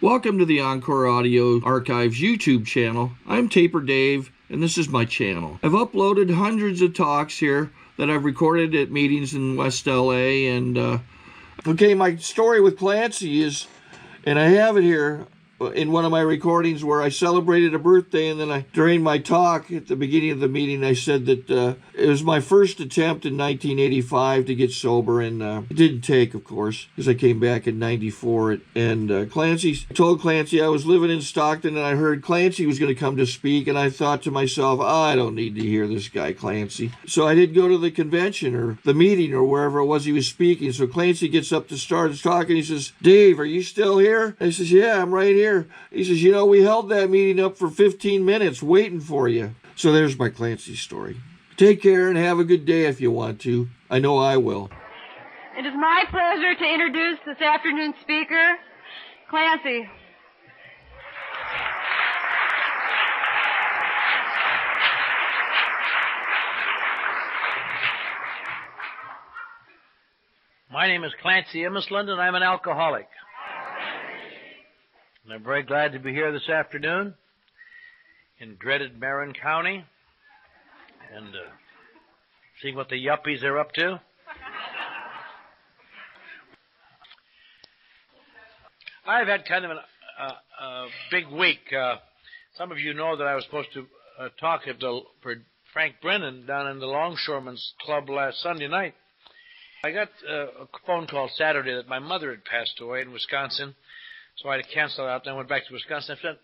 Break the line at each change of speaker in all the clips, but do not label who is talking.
Welcome to the Encore Audio Archives YouTube channel. I'm Taper Dave, and this is my channel. I've uploaded hundreds of talks here that I've recorded at meetings in West LA, and okay, my story with Clancy is, and I have it here in one of my recordings where I celebrated a birthday, and then during my talk at the beginning of the meeting, I said that it was my first attempt in 1985 to get sober, and it didn't take, of course, because I came back in 94. And I told Clancy I was living in Stockton, and I heard Clancy was going to come to speak, and I thought to myself, I don't need to hear this guy, Clancy. So I did go to the convention or the meeting or wherever it was he was speaking. So Clancy gets up to start talking. He says, Dave, are you still here? I says, yeah, I'm right here. He says, you know, we held that meeting up for 15 minutes waiting for you. So there's my Clancy story. Take care and have a good day if you want to. I know I will.
It is my pleasure to introduce this afternoon's speaker, Clancy.
My name is Clancy Imislund, and I'm an alcoholic. And I'm very glad to be here this afternoon in dreaded Marin County and seeing what the yuppies are up to. I've had kind of a big week. Some of you know that I was supposed to talk for Frank Brennan down in the Longshoremen's Club last Sunday night. I got a phone call Saturday that my mother had passed away in Wisconsin, so I had to cancel out, and I went back to Wisconsin. I spent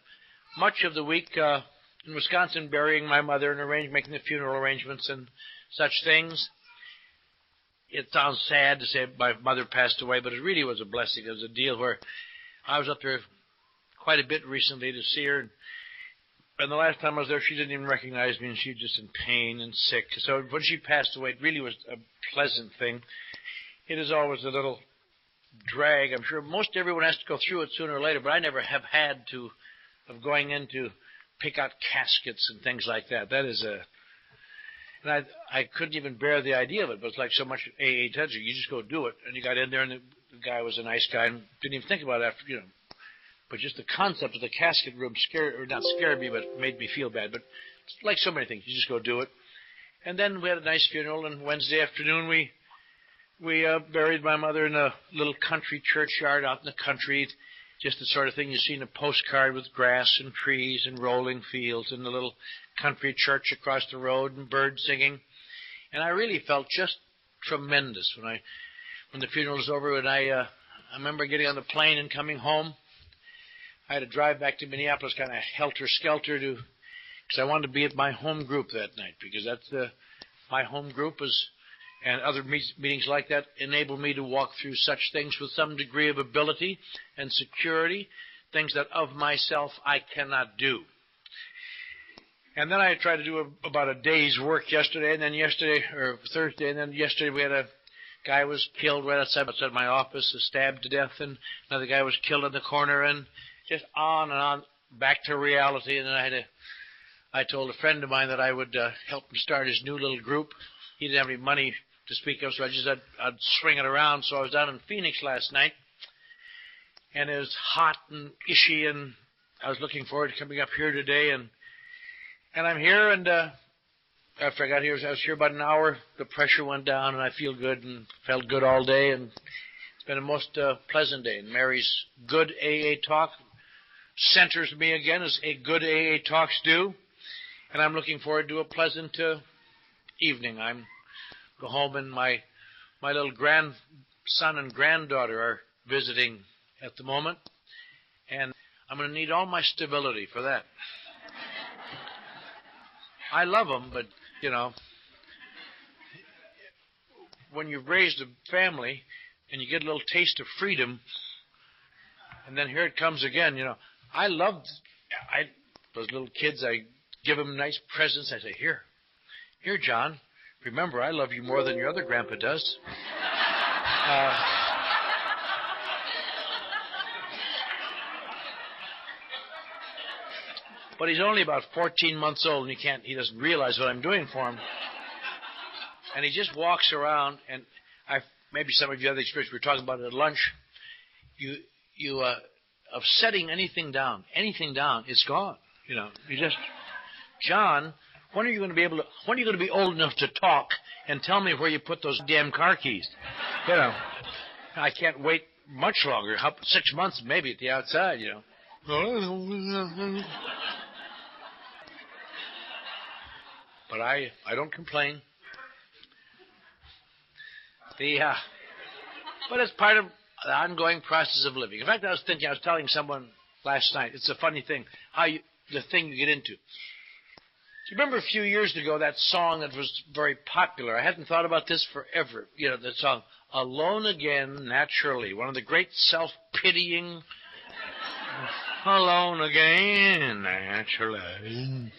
much of the week in Wisconsin burying my mother and making the funeral arrangements and such things. It sounds sad to say my mother passed away, but it really was a blessing. It was a deal where I was up there quite a bit recently to see her, and the last time I was there, she didn't even recognize me, and she was just in pain and sick. So when she passed away, it really was a pleasant thing. It is always a little drag. I'm sure most everyone has to go through it sooner or later, but I never have had to, of going in to pick out caskets and things like that. That is and I couldn't even bear the idea of it, but it's like so much AA tells you. You just go do it. And you got in there, and the guy was a nice guy and didn't even think about it after, But just the concept of the casket room not scared me, but made me feel bad. But it's like so many things. You just go do it. And then we had a nice funeral, and Wednesday afternoon we buried my mother in a little country churchyard out in the country, just the sort of thing you see in a postcard with grass and trees and rolling fields and the little country church across the road and birds singing. And I really felt just tremendous when the funeral was over. And I remember getting on the plane and coming home. I had to drive back to Minneapolis kind of helter-skelter because I wanted to be at my home group that night, because that's my home group and other meetings like that enable me to walk through such things with some degree of ability and security, things that of myself I cannot do. And then I tried to do about a day's work yesterday, and then Thursday, and then yesterday we had a guy was killed right outside my office, stabbed to death, and another guy was killed in the corner, and just on and on, back to reality. And then I told a friend of mine that I would help him start his new little group. He didn't have any money to speak of, so I'd swing it around. So I was down in Phoenix last night, and it was hot and ishy, and I was looking forward to coming up here today, and I'm here, and after I got here, I was here about an hour. The pressure went down, and I feel good and felt good all day, and it's been a most pleasant day. And Mary's good AA talk centers me again, as a good AA talks do, and I'm looking forward to a pleasant evening. I'm go home, and my little grandson and granddaughter are visiting at the moment, and I'm going to need all my stability for that. I love them, but, when you've raised a family and you get a little taste of freedom, and then here it comes again, I loved those little kids. I give them nice presents. I say, here, John, remember, I love you more than your other grandpa does. But he's only about 14 months old, and he doesn't realize what I'm doing for him. And he just walks around, and maybe some of you have the experience. We were talking about it at lunch. of setting anything down, it's gone. You know, you just, John, when are you going to be old enough to talk and tell me where you put those damn car keys? You know, I can't wait much longer. 6 months maybe at the outside, you know. But I don't complain. But it's part of the ongoing process of living. In fact, I was telling someone last night, it's a funny thing, the thing you get into. Do you remember a few years ago that song that was very popular? I hadn't thought about this forever. You know, the song, Alone Again, Naturally, one of the great self-pitying, Alone Again, Naturally.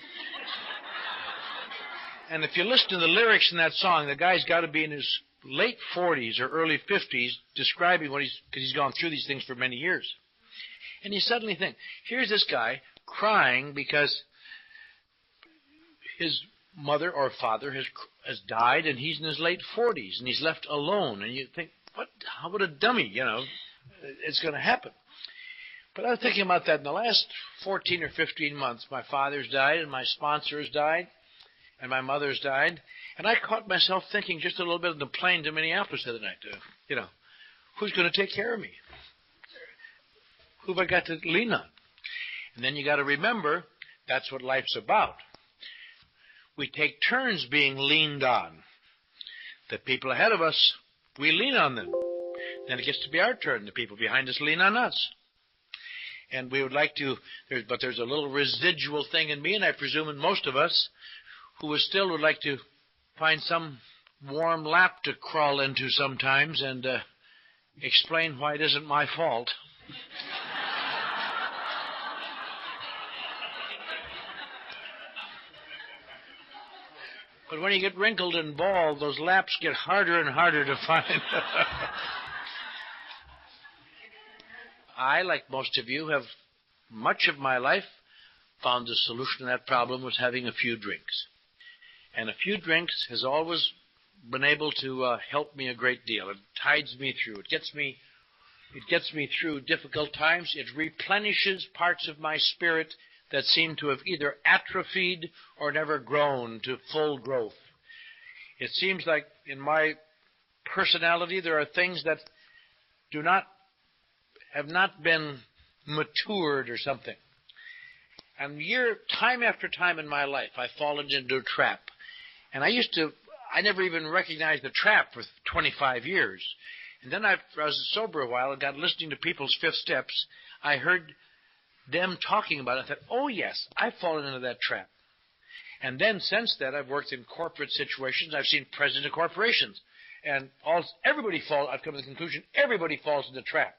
And if you listen to the lyrics in that song, the guy's got to be in his late 40s or early 50s describing because he's gone through these things for many years. And you suddenly think, here's this guy crying because his mother or father has died and he's in his late 40s and he's left alone. And you think, what a dummy, you know, it's going to happen. But I was thinking about that in the last 14 or 15 months. My father's died and my sponsor has died and my mother's died. And I caught myself thinking just a little bit on the plane to Minneapolis the other night, you know, who's going to take care of me? Who have I got to lean on? And then you got to remember, that's what life's about. We take turns being leaned on. The people ahead of us, we lean on them. Then it gets to be our turn. The people behind us lean on us. And we would like to, but there's a little residual thing in me, and I presume in most of us, who still would like to find some warm lap to crawl into sometimes and explain why it isn't my fault. But when you get wrinkled and bald, those laps get harder and harder to find. I, like most of you, have much of my life found the solution to that problem was having a few drinks. And a few drinks has always been able to help me a great deal. It tides me through. It gets me through difficult times. It replenishes parts of my spirit that seem to have either atrophied or never grown to full growth. It seems like in my personality there are things that have not been matured or something. And time after time in my life, I've fallen into a trap. And I never even recognized the trap for 25 years. And then I was sober a while and got listening to people's fifth steps. I heard them talking about it. I thought, oh yes, I've fallen into that trap. And then since then, I've worked in corporate situations. I've seen presidents of corporations. And I've come to the conclusion, everybody falls into the trap.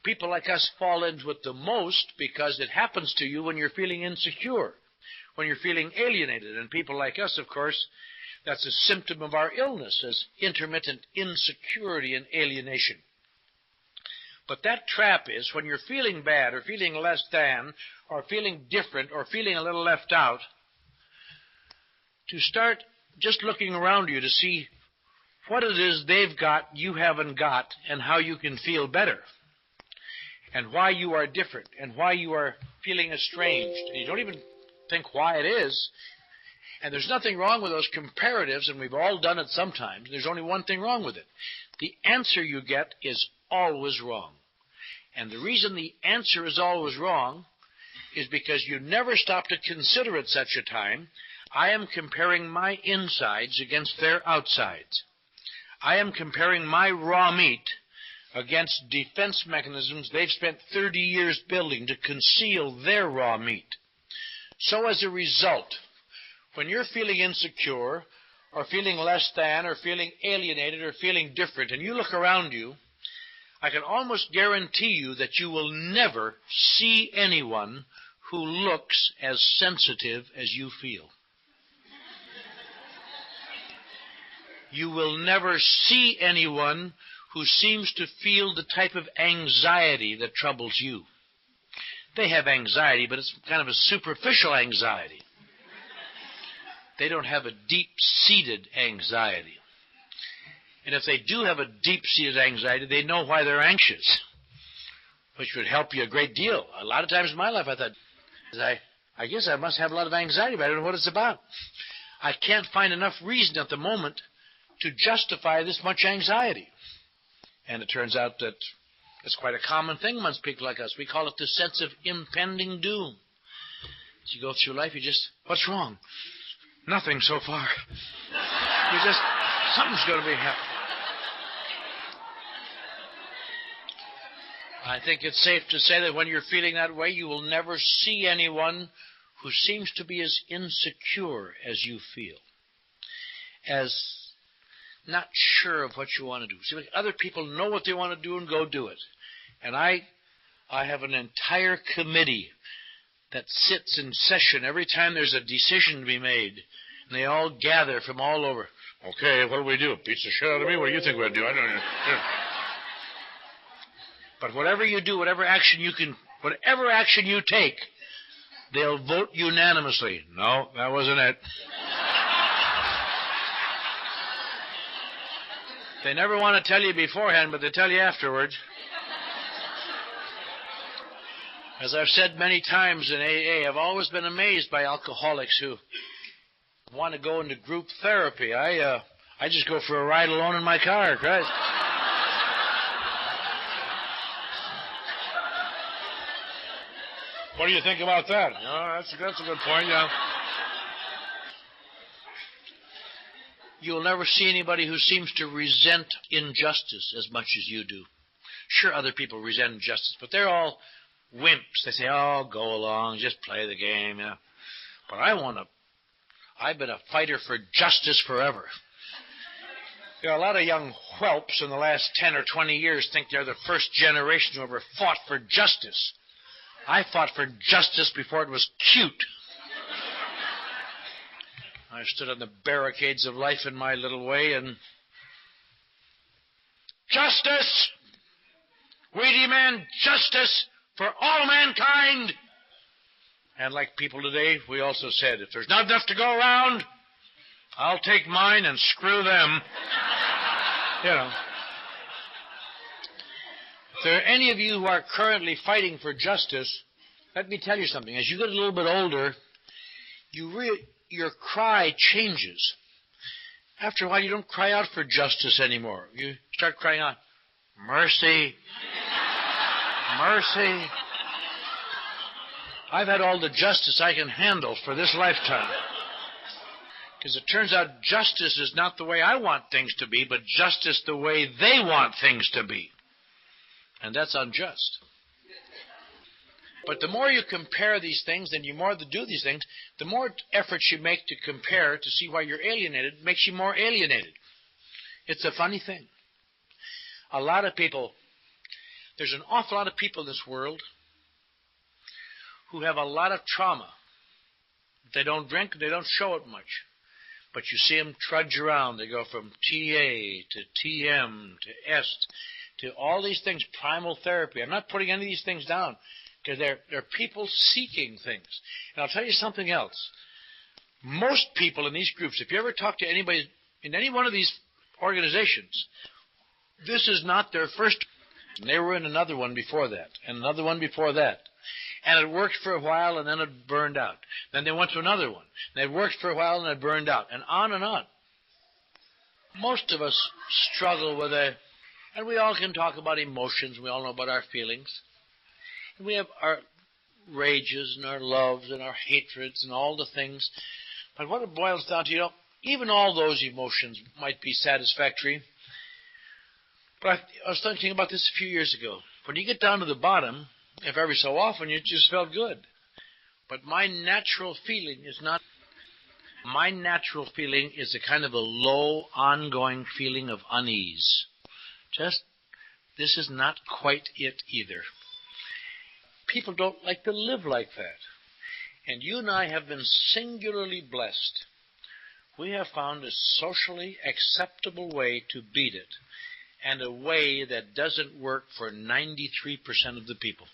People like us fall into it the most because it happens to you when you're feeling insecure, when you're feeling alienated. And people like us, of course, that's a symptom of our illness, as intermittent insecurity and alienation. But that trap is when you're feeling bad or feeling less than or feeling different or feeling a little left out, to start just looking around you to see what it is they've got you haven't got and how you can feel better and why you are different and why you are feeling estranged. And you don't even think why it is. And there's nothing wrong with those comparatives, and we've all done it sometimes. There's only one thing wrong with it. The answer you get is always wrong. And the reason the answer is always wrong is because you never stop to consider at such a time, I am comparing my insides against their outsides. I am comparing my raw meat against defense mechanisms they've spent 30 years building to conceal their raw meat. So as a result, when you're feeling insecure or feeling less than or feeling alienated or feeling different and you look around you, I can almost guarantee you that you will never see anyone who looks as sensitive as you feel. You will never see anyone who seems to feel the type of anxiety that troubles you. They have anxiety, but it's kind of a superficial anxiety. They don't have a deep-seated anxiety. And if they do have a deep-seated anxiety, they know why they're anxious. which would help you a great deal. A lot of times in my life I thought, I guess I must have a lot of anxiety, but I don't know what it's about. I can't find enough reason at the moment to justify this much anxiety. And it turns out that it's quite a common thing amongst people like us. We call it the sense of impending doom. As you go through life, you just, what's wrong? Nothing so far. You just, something's going to be happening. I think it's safe to say that when you're feeling that way, you will never see anyone who seems to be as insecure as you feel, as not sure of what you want to do. See, other people know what they want to do and go do it. And I have an entire committee that sits in session every time there's a decision to be made. And they all gather from all over. Okay, what do we do? Beats the shit out of me? What do you think we'll do? I don't know. But whatever you do, whatever action you take, they'll vote unanimously. No, that wasn't it. They never want to tell you beforehand, but they tell you afterwards. As I've said many times in AA, I've always been amazed by alcoholics who want to go into group therapy. I just go for a ride alone in my car, Christ. What do you think about that? Oh, that's a good point, yeah. You'll never see anybody who seems to resent injustice as much as you do. Sure, other people resent injustice, but they're all wimps. They say, oh, go along, just play the game, yeah. But I've been a fighter for justice forever. There are a lot of young whelps in the last 10 or 20 years think they're the first generation who ever fought for justice. I fought for justice before it was cute. I stood on the barricades of life in my little way and... Justice! We demand justice for all mankind! And like people today, we also said, if there's not enough to go around, I'll take mine and screw them. You know. If there are any of you who are currently fighting for justice, let me tell you something. As you get a little bit older, your cry changes. After a while, you don't cry out for justice anymore. You start crying out, mercy, mercy. I've had all the justice I can handle for this lifetime. Because it turns out justice is not the way I want things to be, but justice the way they want things to be. And that's unjust. But the more you compare these things and the more you do these things, the more efforts you make to compare to see why you're alienated makes you more alienated. It's a funny thing. A lot of people, there's an awful lot of people in this world who have a lot of trauma. They don't drink, they don't show it much. But you see them trudge around. They go from TA to TM to EST to all these things, primal therapy. I'm not putting any of these things down because they're people seeking things. And I'll tell you something else. Most people in these groups, if you ever talk to anybody in any one of these organizations, this is not their first. They were in another one before that, and another one before that. And it worked for a while, and then it burned out. Then they went to another one. And it worked for a while, and it burned out. And on and on. Most of us struggle with and we all can talk about emotions. We all know about our feelings. And we have our rages and our loves and our hatreds and all the things. But what it boils down to, even all those emotions might be satisfactory. But I was thinking about this a few years ago. When you get down to the bottom, if every so often, you just felt good. But my natural feeling is not. My natural feeling is a kind of a low, ongoing feeling of unease. This is not quite it either. People don't like to live like that. And you and I have been singularly blessed. We have found a socially acceptable way to beat it, and a way that doesn't work for 93% of the people.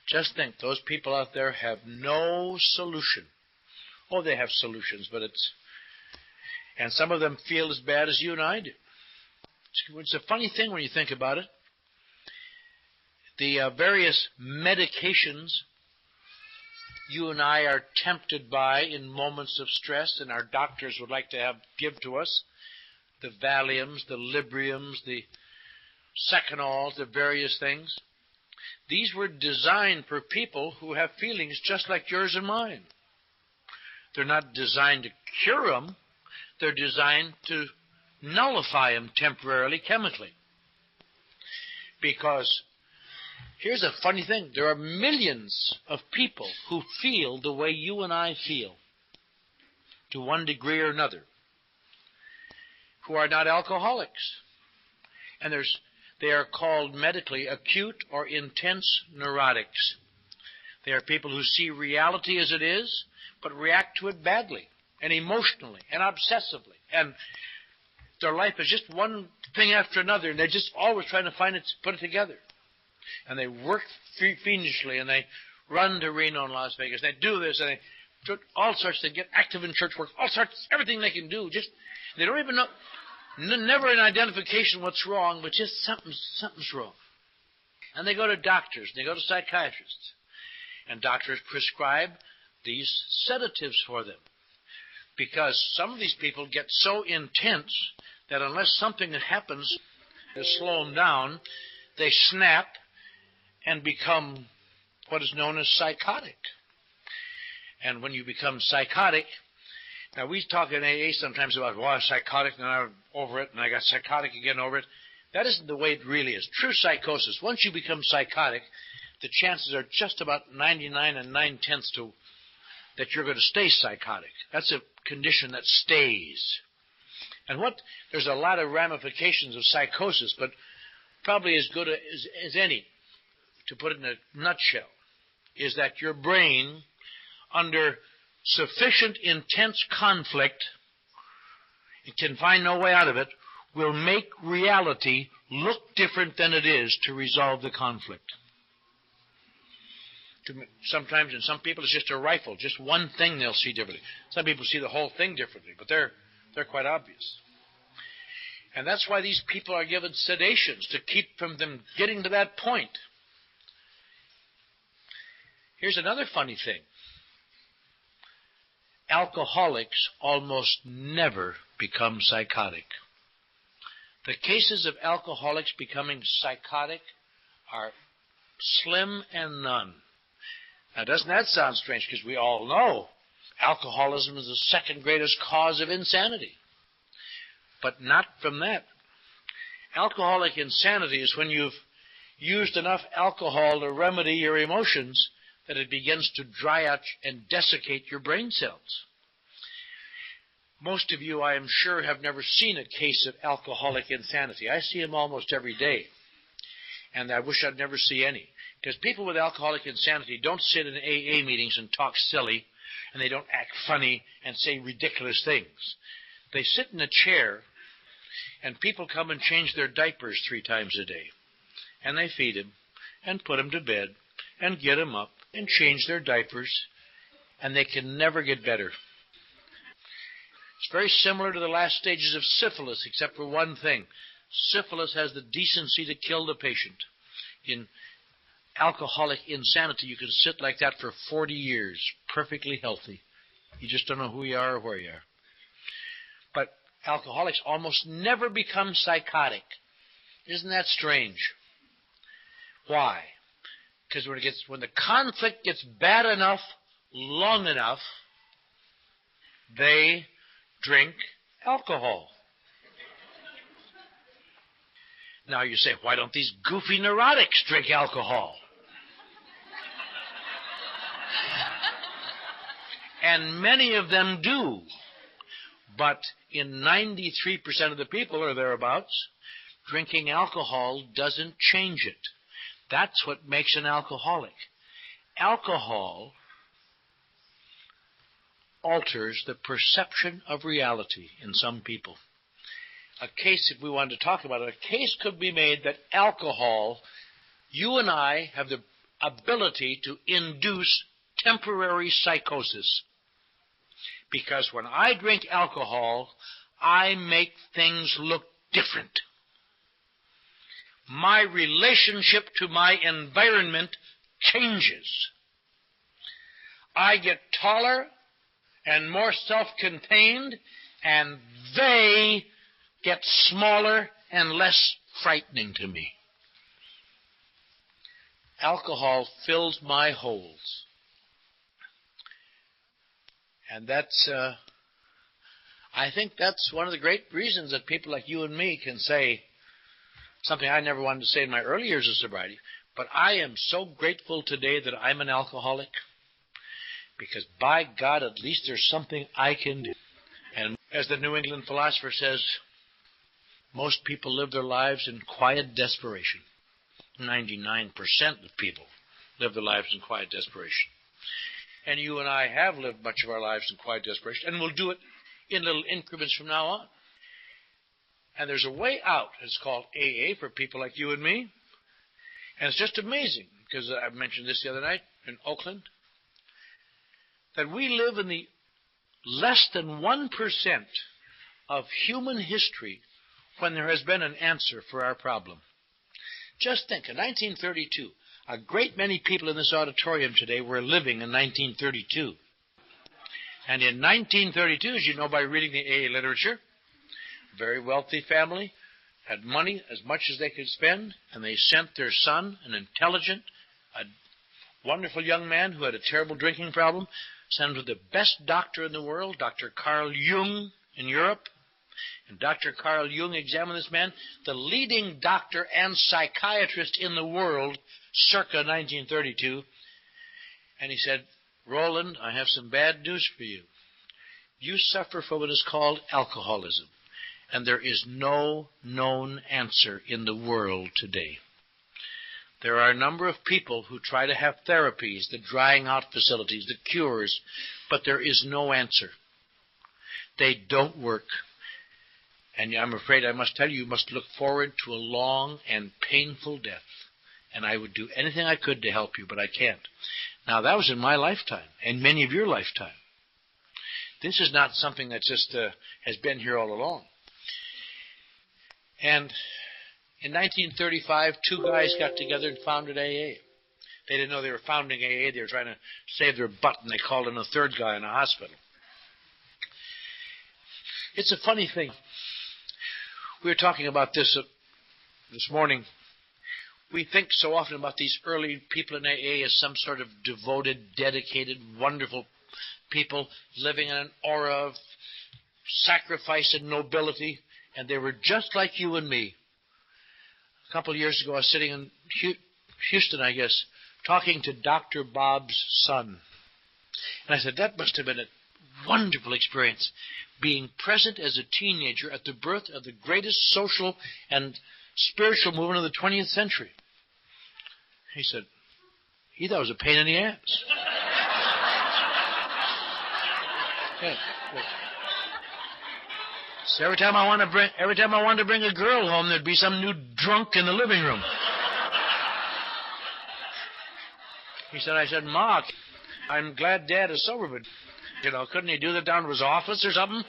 Just think, those people out there have no solution. Oh, they have solutions, but and some of them feel as bad as you and I do. It's a funny thing when you think about it. the various medications you and I are tempted by in moments of stress, and our doctors would like to give to us, the Valiums, the Libriums, the Secanols, the various things. These were designed for people who have feelings just like yours and mine. They're not designed to cure them. They're designed to nullify them temporarily chemically. Because here's a funny thing. There are millions of people who feel the way you and I feel, to one degree or another, who are not alcoholics. And they are called medically acute or intense neurotics. They are people who see reality as it is, but react to it badly and emotionally and obsessively. And their life is just one thing after another, and they're just always trying to put it together. And they work fiendishly, and they run to Reno and Las Vegas, and they do this, and they do all sorts. They get active in church work, all sorts, everything they can do. Just they don't even know, never an identification what's wrong, but just something's wrong. And they go to doctors, and they go to psychiatrists, and doctors prescribe these sedatives for them, because some of these people get so intense that unless something that happens to slow them down, they snap and become what is known as psychotic. And when you become psychotic, now we talk in AA sometimes about, well, I'm psychotic, and I'm over it, and I got psychotic again over it. That isn't the way it really is. True psychosis, once you become psychotic, the chances are just about 99 and 9/10 to that you're going to stay psychotic. That's a condition that stays. And there's a lot of ramifications of psychosis, but probably as good as any, to put it in a nutshell, is that your brain, under sufficient intense conflict, it can find no way out of it, will make reality look different than it is to resolve the conflict. Sometimes in some people it's just a rifle, just one thing they'll see differently. Some people see the whole thing differently, but they're quite obvious. And that's why these people are given sedations, to keep from them getting to that point. Here's another funny thing. Alcoholics almost never become psychotic. The cases of alcoholics becoming psychotic are slim and none. Now, doesn't that sound strange? Because we all know alcoholism is the second greatest cause of insanity. But not from that. Alcoholic insanity is when you've used enough alcohol to remedy your emotions that it begins to dry out and desiccate your brain cells. Most of you, I am sure, have never seen a case of alcoholic insanity. I see them almost every day, and I wish I'd never see any. Because people with alcoholic insanity don't sit in AA meetings and talk silly, and they don't act funny and say ridiculous things. They sit in a chair, and people come and change their diapers 3 times a day. And they feed them, and put them to bed, and get them up, and change their diapers, and they can never get better. It's very similar to the last stages of syphilis, except for one thing. Syphilis has the decency to kill the patient. In alcoholic insanity, you can sit like that for 40 years, perfectly healthy. You just don't know who you are or where you are. But alcoholics almost never become psychotic. Isn't that strange? Why? Because when the conflict gets bad enough, long enough, they drink alcohol. Now you say, why don't these goofy neurotics drink alcohol? And many of them do. But in 93% of the people or thereabouts, drinking alcohol doesn't change it. That's what makes an alcoholic. Alcohol alters the perception of reality in some people. A case, if we wanted to talk about it, a case could be made that alcohol, you and I have the ability to induce temporary psychosis. Because when I drink alcohol, I make things look different. my relationship to my environment changes. I get taller and more self-contained, and they get smaller and less frightening to me. Alcohol fills my holes. And that's, I think that's one of the great reasons that people like you and me can say something I never wanted to say in my early years of sobriety, but I am so grateful today that I'm an alcoholic, because by God, at least there's something I can do. And as the New England philosopher says, most people live their lives in quiet desperation. 99% of people live their lives in quiet desperation. And you and I have lived much of our lives in quiet desperation, and we'll do it in little increments from now on. And there's a way out. It's called AA for people like you and me. And it's just amazing, because I mentioned this the other night in Oakland, that we live in the less than 1% of human history when there has been an answer for our problem. Just think, in 1932, a great many people in this auditorium today were living in 1932. And in 1932, as you know by reading the AA literature, a very wealthy family had money as much as they could spend, and they sent their son, an intelligent, a wonderful young man who had a terrible drinking problem, sent him to the best doctor in the world, Dr. Carl Jung in Europe. And Dr. Carl Jung examined this man, the leading doctor and psychiatrist in the world, circa 1932. And he said, Roland, I have some bad news for you. You suffer from what is called alcoholism. And there is no known answer in the world today. There are a number of people who try to have therapies, the drying out facilities, the cures, but there is no answer. They don't work. And I'm afraid I must tell you, you must look forward to a long and painful death. And I would do anything I could to help you, but I can't. Now, that was in my lifetime, and many of your lifetime. This is not something that just has been here all along. And in 1935, two guys got together and founded AA. They didn't know they were founding AA. They were trying to save their butt, and they called in a third guy in a hospital. It's a funny thing. We were talking about this morning. We think so often about these early people in AA as some sort of devoted, dedicated, wonderful people living in an aura of sacrifice and nobility, and they were just like you and me. A couple of years ago, I was sitting in Houston, I guess, talking to Dr. Bob's son. And I said, that must have been a wonderful experience, being present as a teenager at the birth of the greatest social and spiritual movement of the 20th century. He said, he thought it was a pain in the ass. Yeah. So every time I wanted to bring a girl home, there'd be some new drunk in the living room. I said, Mark, I'm glad Dad is sober, but, couldn't he do that down to his office or something?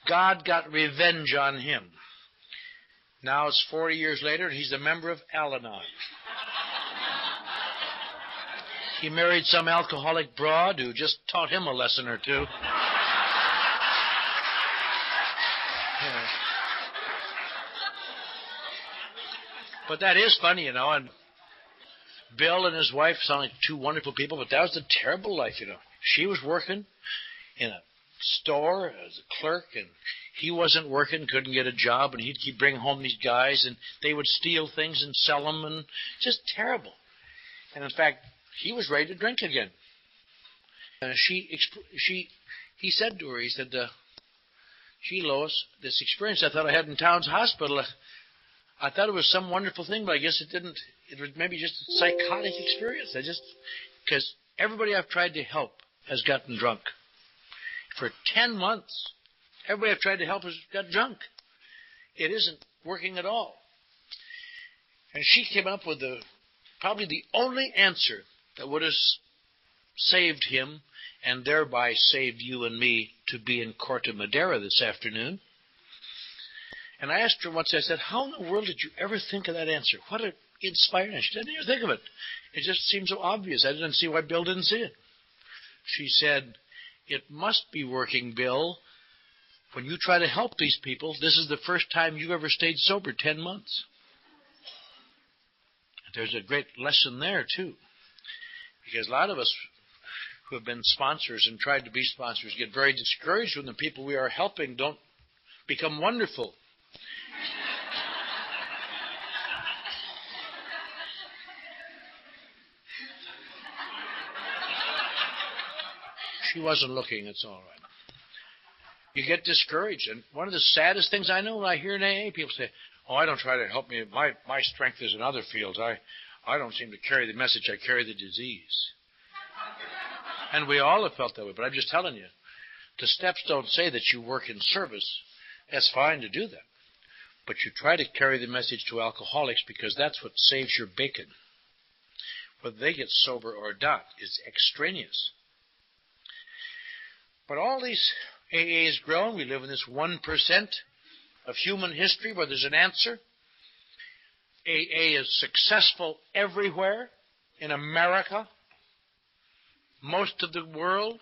God got revenge on him. Now it's 40 years later, and he's a member of Al-Anon. He married some alcoholic broad who just taught him a lesson or two. Yeah. But that is funny, and Bill and his wife sound like two wonderful people, but that was a terrible life, She was working in a store as a clerk, and he wasn't working, couldn't get a job, and he'd keep bringing home these guys, and they would steal things and sell them, and just terrible. And in fact, he was ready to drink again. And he said to her, gee, Lois, this experience I thought I had in Towns Hospital, I thought it was some wonderful thing, but I guess it didn't. It was maybe just a psychotic experience. Because everybody I've tried to help has gotten drunk. For 10 months, everybody I've tried to help has got drunk. It isn't working at all. And she came up with probably the only answer that would have saved him and thereby saved you and me to be in CorteMadera this afternoon. And I asked her once, I said, how in the world did you ever think of that answer? What an inspiring. She said, I didn't even think of it. It just seemed so obvious. I didn't see why Bill didn't see it. She said, it must be working, Bill. When you try to help these people, this is the first time you've ever stayed sober 10 months. There's a great lesson there, too. Because a lot of us who have been sponsors and tried to be sponsors get very discouraged when the people we are helping don't become wonderful. She wasn't looking, it's all right. You get discouraged. And one of the saddest things I know when I hear in AA, people say, oh, I don't try to help me. My strength is in other fields. I don't seem to carry the message. I carry the disease. And we all have felt that way. But I'm just telling you, the steps don't say that you work in service. That's fine to do that. But you try to carry the message to alcoholics because that's what saves your bacon. Whether they get sober or not is extraneous. But all these AA's grown. We live in this 1% of human history where there's an answer. AA is successful everywhere in America, most of the world.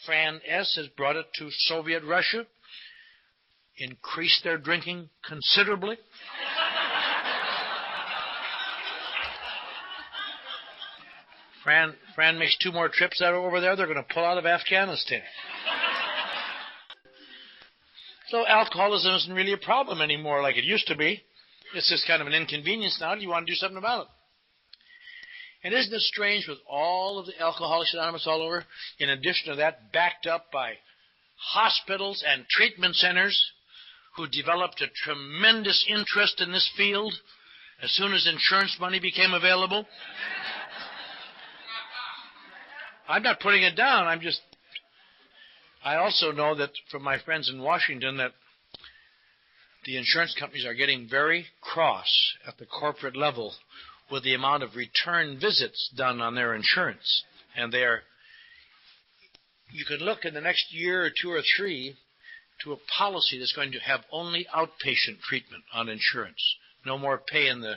Fran S. has brought it to Soviet Russia, increased their drinking considerably. Fran makes 2 more trips out over there. They're going to pull out of Afghanistan. So alcoholism isn't really a problem anymore like it used to be. It's just kind of an inconvenience now. You want to do something about it. And isn't it strange with all of the Alcoholics Anonymous all over, in addition to that, backed up by hospitals and treatment centers who developed a tremendous interest in this field as soon as insurance money became available? I'm not putting it down. I also know that from my friends in Washington that the insurance companies are getting very cross at the corporate level with the amount of return visits done on their insurance. And you can look in the next year or 2 or 3 to a policy that's going to have only outpatient treatment on insurance. No more paying the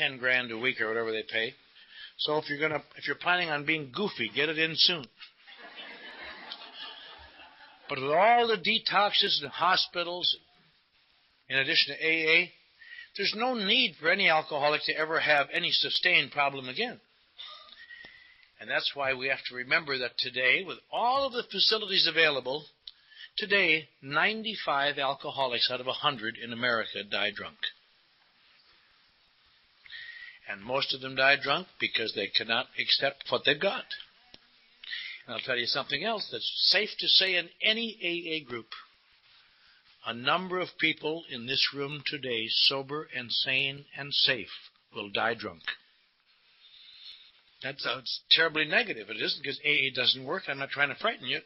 $10,000 a week or whatever they pay. So if you're planning on being goofy, get it in soon. But with all the detoxes and hospitals, in addition to AA, there's no need for any alcoholic to ever have any sustained problem again. And that's why we have to remember that today, with all of the facilities available, today 95 alcoholics out of 100 in America die drunk. And most of them die drunk because they cannot accept what they've got. And I'll tell you something else that's safe to say in any AA group. A number of people in this room today, sober and sane and safe, will die drunk. That sounds terribly negative. It isn't because AA doesn't work. I'm not trying to frighten you.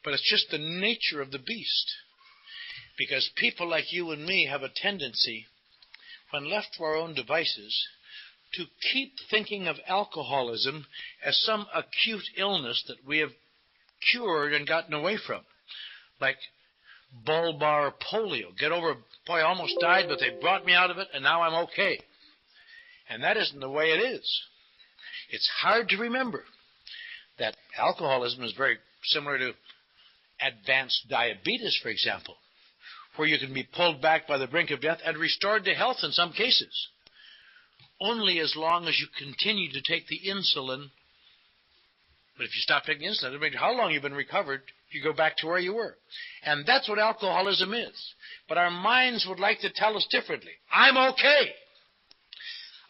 But it's just the nature of the beast. Because people like you and me have a tendency, when left to our own devices, to keep thinking of alcoholism as some acute illness that we have cured and gotten away from. Like bulbar polio. Get over, boy, I almost died, but they brought me out of it, and now I'm okay. And that isn't the way it is. It's hard to remember that alcoholism is very similar to advanced diabetes, for example, where you can be pulled back by the brink of death and restored to health in some cases, only as long as you continue to take the insulin. But if you stop taking insulin, no matter how long you've been recovered, you go back to where you were. And that's what alcoholism is. But our minds would like to tell us differently. I'm okay.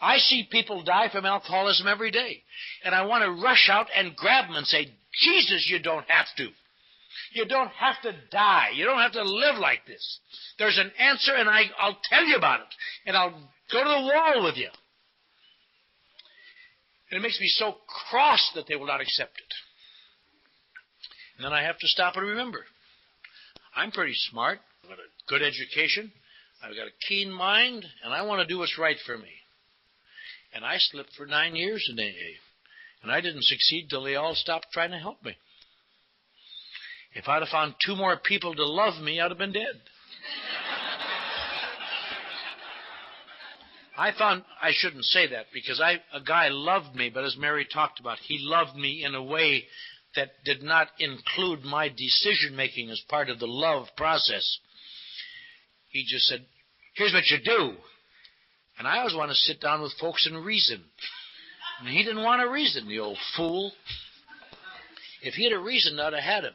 I see people die from alcoholism every day. And I want to rush out and grab them and say, Jesus, you don't have to. You don't have to die. You don't have to live like this. There's an answer, and I'll tell you about it. And I'll go to the wall with you. And it makes me so cross that they will not accept it. And then I have to stop and remember. I'm pretty smart. I've got a good education. I've got a keen mind, and I want to do what's right for me. And I slipped for 9 years in AA. And I didn't succeed till they all stopped trying to help me. If I'd have found 2 more people to love me, I'd have been dead. I thought I shouldn't say that because a guy loved me, but as Mary talked about, he loved me in a way that did not include my decision-making as part of the love process. He just said, here's what you do. And I always want to sit down with folks and reason. And he didn't want to reason, the old fool. If he had a reason, I'd have had him.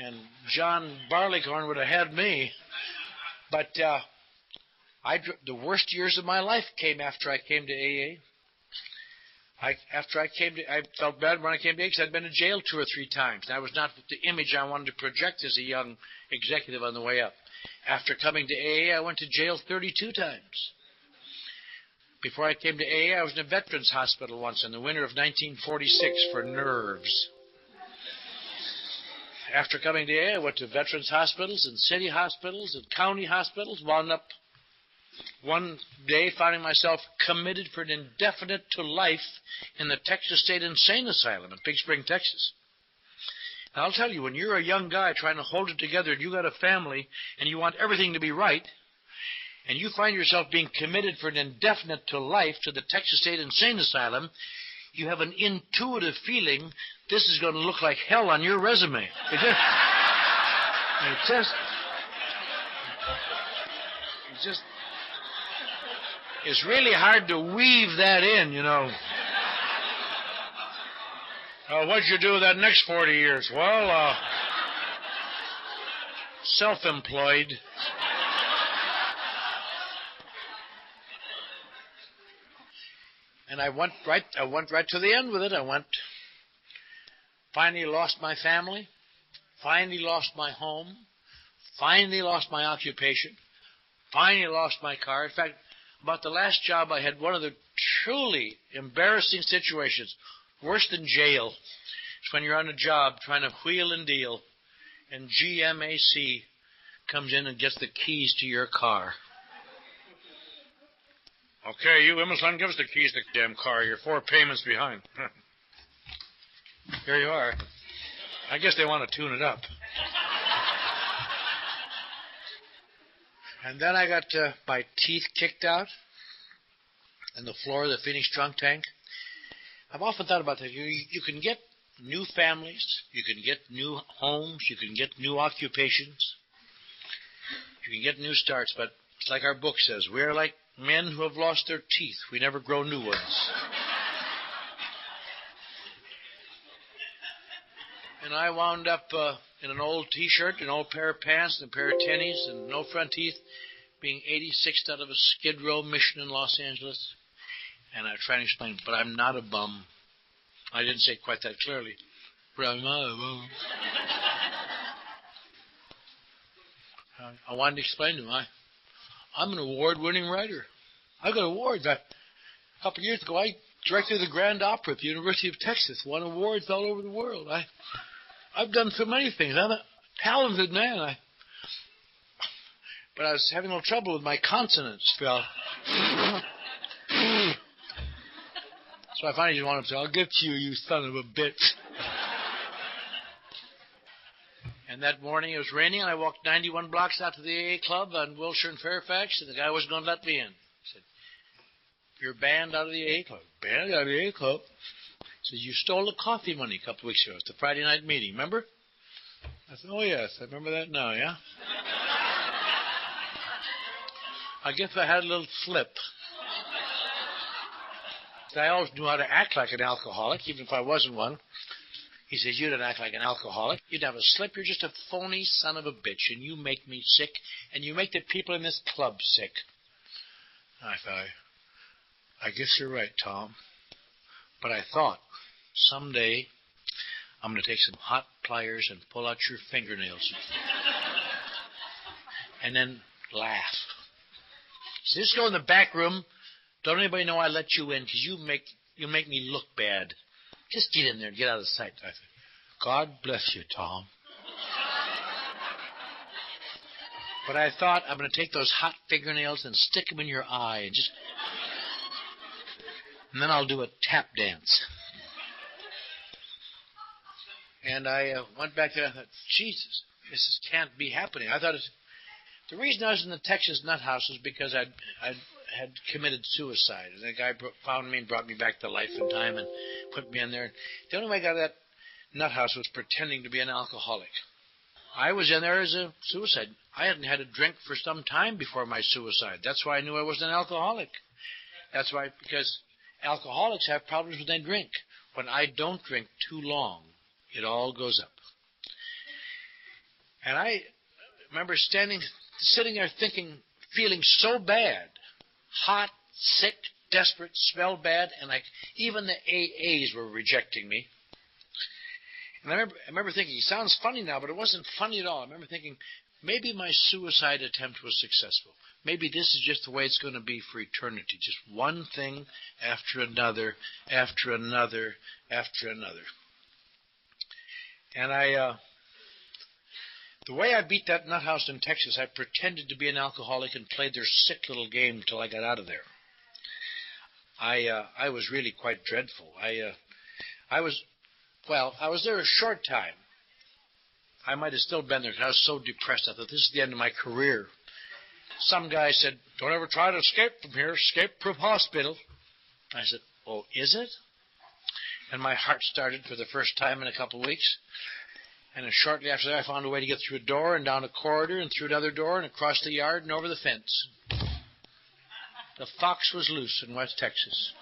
And John Barleycorn would have had me. But the worst years of my life came after I came to AA. I felt bad when I came to AA because I'd been in jail 2 or 3 times. That was not the image I wanted to project as a young executive on the way up. After coming to AA, I went to jail 32 times. Before I came to AA, I was in a veterans hospital once in the winter of 1946 for nerves. After coming to AA, I went to veterans hospitals and city hospitals and county hospitals, wound up one day finding myself committed for an indefinite to life in the Texas State Insane Asylum in Big Spring, Texas. Now, I'll tell you, when you're a young guy trying to hold it together and you got a family and you want everything to be right, and you find yourself being committed for an indefinite to life to the Texas State Insane Asylum, you have an intuitive feeling this is going to look like hell on your resume. It's really hard to weave that in, you know. What'd you do that next 40 years? Well, self-employed. And I went right to the end with it. Finally lost my family, finally lost my home, finally lost my occupation, finally lost my car. In fact, about the last job I had, one of the truly embarrassing situations, worse than jail, is when you're on a job trying to wheel and deal, and GMAC comes in and gets the keys to your car. Okay, you, Imislund, give us the keys to the damn car. You're 4 payments behind. Here you are. I guess they want to tune it up. And then I got my teeth kicked out in the floor of the Phoenix trunk tank. I've often thought about that. You can get new families. You can get new homes. You can get new occupations. You can get new starts. But it's like our book says, we are like men who have lost their teeth. We never grow new ones. And I wound up in an old T-shirt, an old pair of pants, and a pair of tennies, and no front teeth, being 86th out of a Skid Row mission in Los Angeles. And I try to explain, but I'm not a bum. I didn't say it quite that clearly. But I'm not a bum. I wanted to explain to him, I'm an award-winning writer. I got awards. A couple of years ago, I directed the Grand Opera at the University of Texas, won awards all over the world. I've done so many things. I'm a talented man. But I was having a little trouble with my consonants, Phil. So I finally just wanted to say, I'll get to you, you son of a bitch. And that morning it was raining, and I walked 91 blocks out to the AA club on Wilshire and Fairfax, and the guy wasn't going to let me in. He said, you're banned out of the AA club. Banned out of the AA club? He said, you stole the coffee money a couple of weeks ago. It's the Friday night meeting, remember? I said, oh, yes, I remember that now, yeah? I guess I had a little slip. I always knew how to act like an alcoholic, even if I wasn't one. He says, you don't act like an alcoholic. You'd have a slip. You're just a phony son of a bitch, and you make me sick, and you make the people in this club sick. I thought, I guess you're right, Tom. But I thought, someday I'm going to take some hot pliers and pull out your fingernails. And then laugh. So just go in the back room. Don't anybody know I let you in, because you make me look bad. Just get in there and get out of sight. I said, God bless you, Tom. But I thought, I'm going to take those hot fingernails and stick them in your eye, and then I'll do a tap dance. And I went back there and I thought, Jesus, this can't be happening. I thought The reason I was in the Texas nut house was because I had committed suicide. And the guy found me and brought me back to life and time and put me in there. The only way I got out of that nut house was pretending to be an alcoholic. I was in there as a suicide. I hadn't had a drink for some time before my suicide. That's why I knew I was an alcoholic. That's why, because alcoholics have problems when they drink. When I don't drink too long, it all goes up. And I remember sitting there thinking, feeling so bad, hot, sick, desperate, smelled bad, and even the AAs were rejecting me. And I remember thinking, it sounds funny now, but it wasn't funny at all. I remember thinking, maybe my suicide attempt was successful. Maybe this is just the way it's going to be for eternity. Just one thing after another, after another, after another. And the way I beat that nut house in Texas, I pretended to be an alcoholic and played their sick little game until I got out of there. I was really quite dreadful. I was there a short time. I might have still been there because I was so depressed. I thought, this is the end of my career. Some guy said, don't ever try to escape from here, escape-proof hospital. I said, oh, is it? And my heart started for the first time in a couple of weeks. And then shortly after that, I found a way to get through a door and down a corridor and through another door and across the yard and over the fence. The fox was loose in West Texas.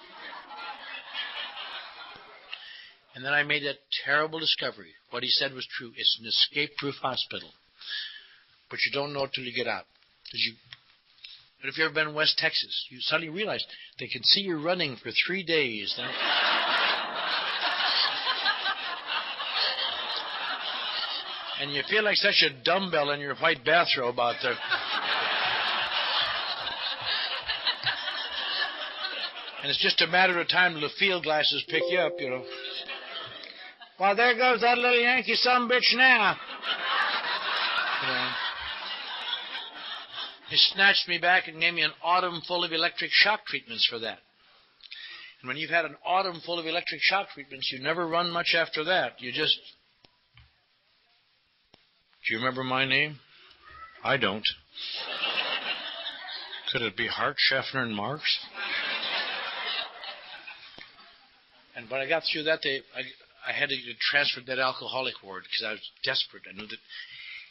And then I made that terrible discovery. What he said was true. It's an escape-proof hospital. But you don't know it till you get out. But if you've ever been in West Texas, you suddenly realize they can see you running for 3 days. Then and you feel like such a dumbbell in your white bathrobe out there. And it's just a matter of time till the field glasses pick you up, you know. Well, there goes that little Yankee sumbitch now. You know. He snatched me back and gave me an autumn full of electric shock treatments for that. And when you've had an autumn full of electric shock treatments, you never run much after that. You just... Do you remember my name? I don't. Could it be Hart, Scheffner, and Marx? And when I got through that, I had to get transferred to that alcoholic ward because I was desperate. I knew that.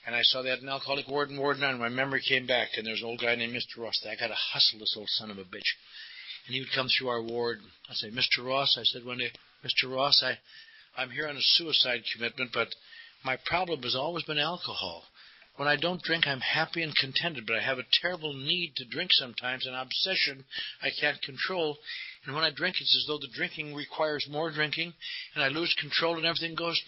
And I saw they had an alcoholic ward in Ward 9. And my memory came back, and there's an old guy named Mr. Ross. I got to hustle this old son of a bitch. And he would come through our ward. I'd say, Mr. Ross, I said one day, Mr. Ross, I'm here on a suicide commitment, but my problem has always been alcohol. When I don't drink, I'm happy and contented, but I have a terrible need to drink sometimes, an obsession I can't control. And when I drink, it's as though the drinking requires more drinking, and I lose control and everything goes,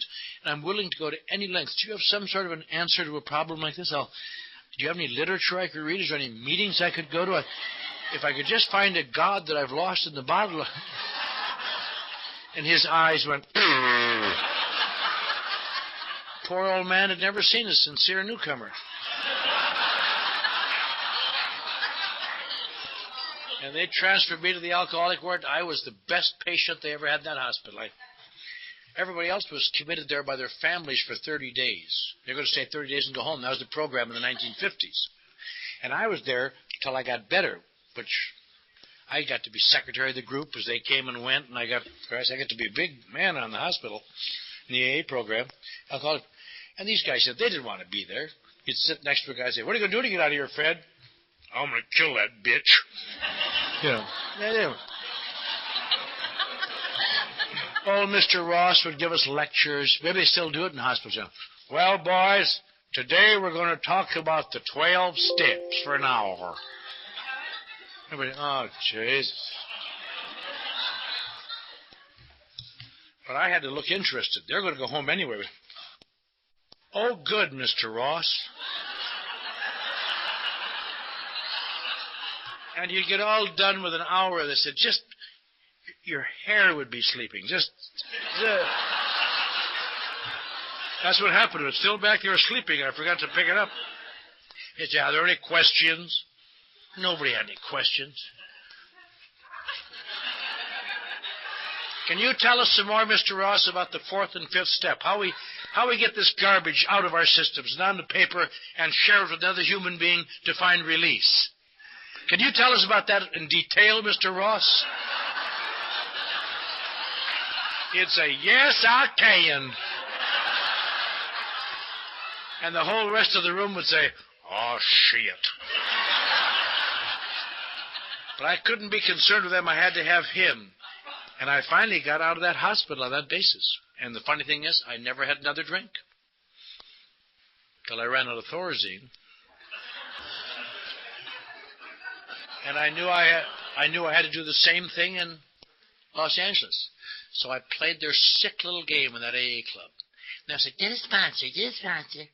and I'm willing to go to any length. Do you have some sort of an answer to a problem like this? Do you have any literature I could read? Is there any meetings I could go to? If I could just find a God that I've lost in the bottle. And his eyes went... Poor old man had never seen a sincere newcomer. And they transferred me to the alcoholic ward. I was the best patient they ever had in that hospital. Everybody else was committed there by their families for 30 days. They're going to stay 30 days and go home. That was the program in the 1950s. And I was there till I got better, which I got to be secretary of the group as they came and went, and I got to be a big man on the hospital in the AA program. Alcoholic. And these guys said they didn't want to be there. You'd sit next to a guy and say, what are you going to do to get out of here, Fred? I'm going to kill that bitch. You know. Yeah. Old Mr. Ross would give us lectures. Maybe they still do it in hospitals. Well, boys, today we're going to talk about the 12 steps for an hour. Everybody, oh, jeez. But I had to look interested. They're going to go home anyway. Oh, good, Mr. Ross. And you'd get all done with an hour. They said, just, your hair would be sleeping. That's what happened. It was still back there sleeping. I forgot to pick it up. He said, are there any questions? Nobody had any questions. Can you tell us some more, Mr. Ross, about the fourth and fifth step? How we get this garbage out of our systems and onto paper and share it with another human being to find release? Can you tell us about that in detail, Mr. Ross? It's a yes, I can. And the whole rest of the room would say, oh, shit. But I couldn't be concerned with them. I had to have him. And I finally got out of that hospital on that basis. And the funny thing is, I never had another drink. Till I ran out of Thorazine. And I knew I had to do the same thing in Los Angeles. So I played their sick little game in that AA club. And I said, get a sponsor, get a sponsor.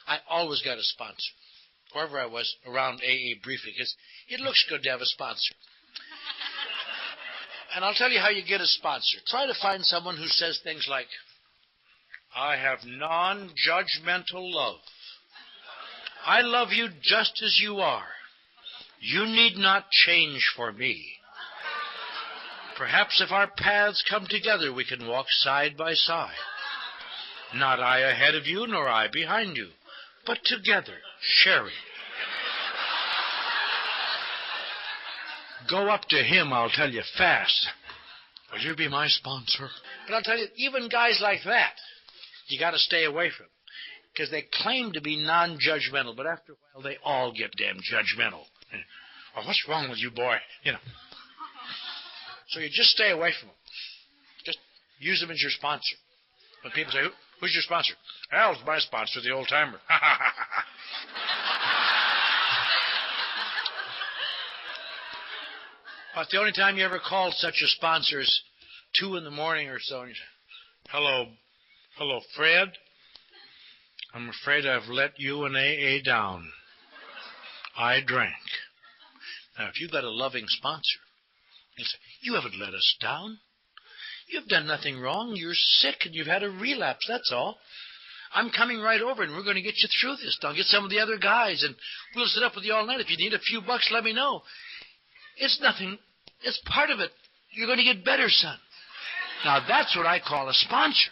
I always got a sponsor. Wherever I was around AA briefly, because it looks good to have a sponsor. And I'll tell you how you get a sponsor. Try to find someone who says things like, I have non-judgmental love. I love you just as you are. You need not change for me. Perhaps if our paths come together, we can walk side by side. Not I ahead of you, nor I behind you, but together, sharing. Go up to him, I'll tell you, fast. Will you be my sponsor? But I'll tell you, even guys like that, you got to stay away from. Because they claim to be non-judgmental, but after a while, they all get damn judgmental. Oh, what's wrong with you, boy? You know. So you just stay away from them. Just use them as your sponsor. When people say, who's your sponsor? Al's my sponsor, the old-timer. But the only time you ever called such a sponsor is 2 in the morning or so. And you say, hello, Fred. I'm afraid I've let you and AA down. I drank. Now, if you've got a loving sponsor, you'll say, you haven't let us down. You've done nothing wrong. You're sick and you've had a relapse, that's all. I'm coming right over and we're going to get you through this. I'll get some of the other guys and we'll sit up with you all night. If you need a few bucks, let me know. It's nothing. It's part of it. You're going to get better, son. Now, that's what I call a sponsor.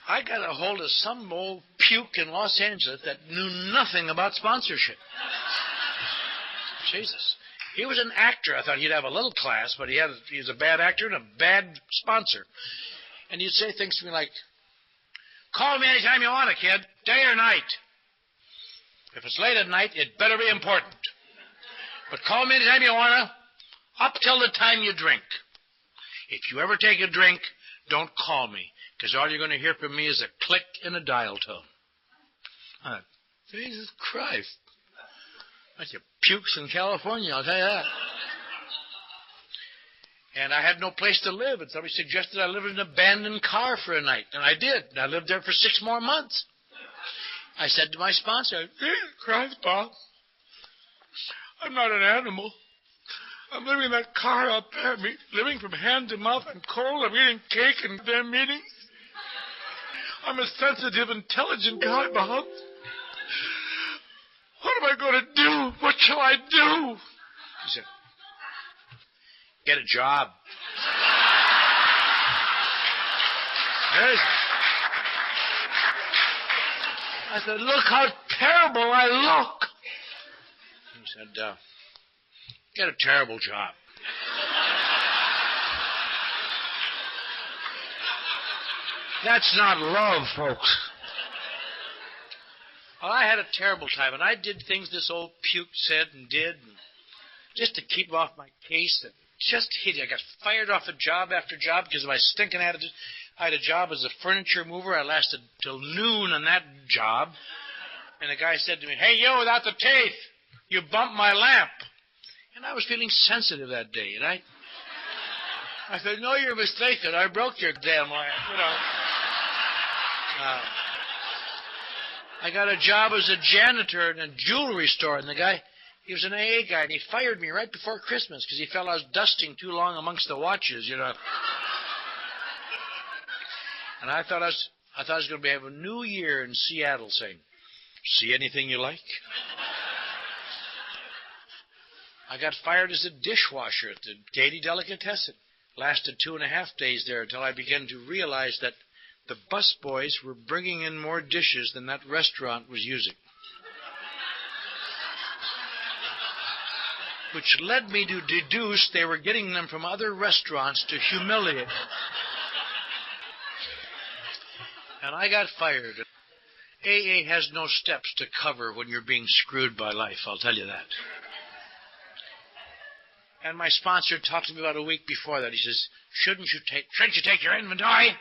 I got a hold of some old puke in Los Angeles that knew nothing about sponsorship. Jesus. He was an actor. I thought he'd have a little class, but he was a bad actor and a bad sponsor. And he'd say things to me like, call me anytime you want it, kid, day or night. If it's late at night, it better be important. But call me anytime you want to, up till the time you drink. If you ever take a drink, don't call me, because all you're going to hear from me is a click and a dial tone. Jesus Christ. That's your pukes in California, I'll tell you that. And I had no place to live, and somebody suggested I live in an abandoned car for a night. And I did. And I lived there for 6 more months. I said to my sponsor, Christ, Bob, I'm not an animal. I'm living in that car out there, living from hand to mouth and cold. I'm eating cake and damn meetings. I'm a sensitive, intelligent guy, Bob. What am I going to do? What shall I do? He said, get a job. Yes. I said, look how terrible I look. He said, get a terrible job. That's not love, folks. Well, I had a terrible time, and I did things this old puke said and did, and just to keep off my case. That just hit you. I got fired off of job after job because of my stinking attitude. I had a job as a furniture mover. I lasted till noon on that job. And the guy said to me, hey, you without the teeth, you bumped my lamp. And I was feeling sensitive that day, and I said, no, you're mistaken. I broke your damn lamp, you know. I got a job as a janitor in a jewelry store, and the guy, he was an AA guy, and he fired me right before Christmas because he felt I was dusting too long amongst the watches, you know. And I thought I was going to have a new year in Seattle saying, see anything you like? I got fired as a dishwasher at the Gaiety Delicatessen. Lasted 2.5 days there until I began to realize that the busboys were bringing in more dishes than that restaurant was using. Which led me to deduce they were getting them from other restaurants to humiliate me. And I got fired. AA has no steps to cover when you're being screwed by life, I'll tell you that. And my sponsor talked to me about a week before that. He says, shouldn't you take your inventory?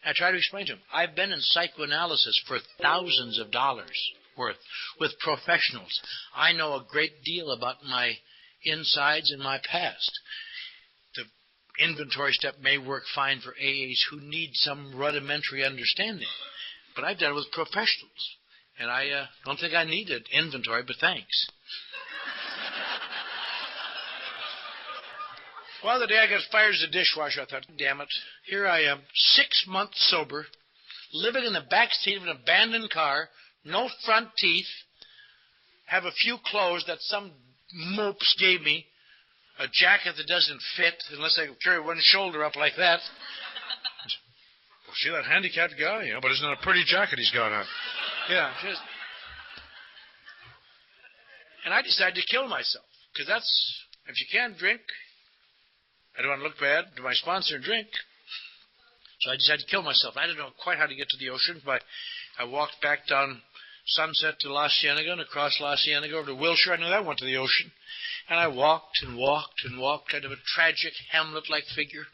I tried to explain to him, I've been in psychoanalysis for thousands of dollars worth with professionals. I know a great deal about my insides and my past. The inventory step may work fine for AAs who need some rudimentary understanding. But I've done it with professionals. And I don't think I needed inventory, but thanks. Well, the day I got fired as a dishwasher, I thought, damn it, here I am, 6 months sober, living in the back seat of an abandoned car, no front teeth, have a few clothes that some mopes gave me, a jacket that doesn't fit unless I carry one shoulder up like that. Well, see that handicapped guy? Yeah, but isn't that a pretty jacket he's got on? Yeah, just... And I decided to kill myself, because that's, if you can't drink, I don't want to look bad to my sponsor and drink. So I decided to kill myself. I didn't know quite how to get to the ocean, but I walked back down Sunset to La Cienega and across La Cienega over to Wilshire. I knew that went to the ocean. And I walked and walked and walked, kind of a tragic Hamlet-like figure.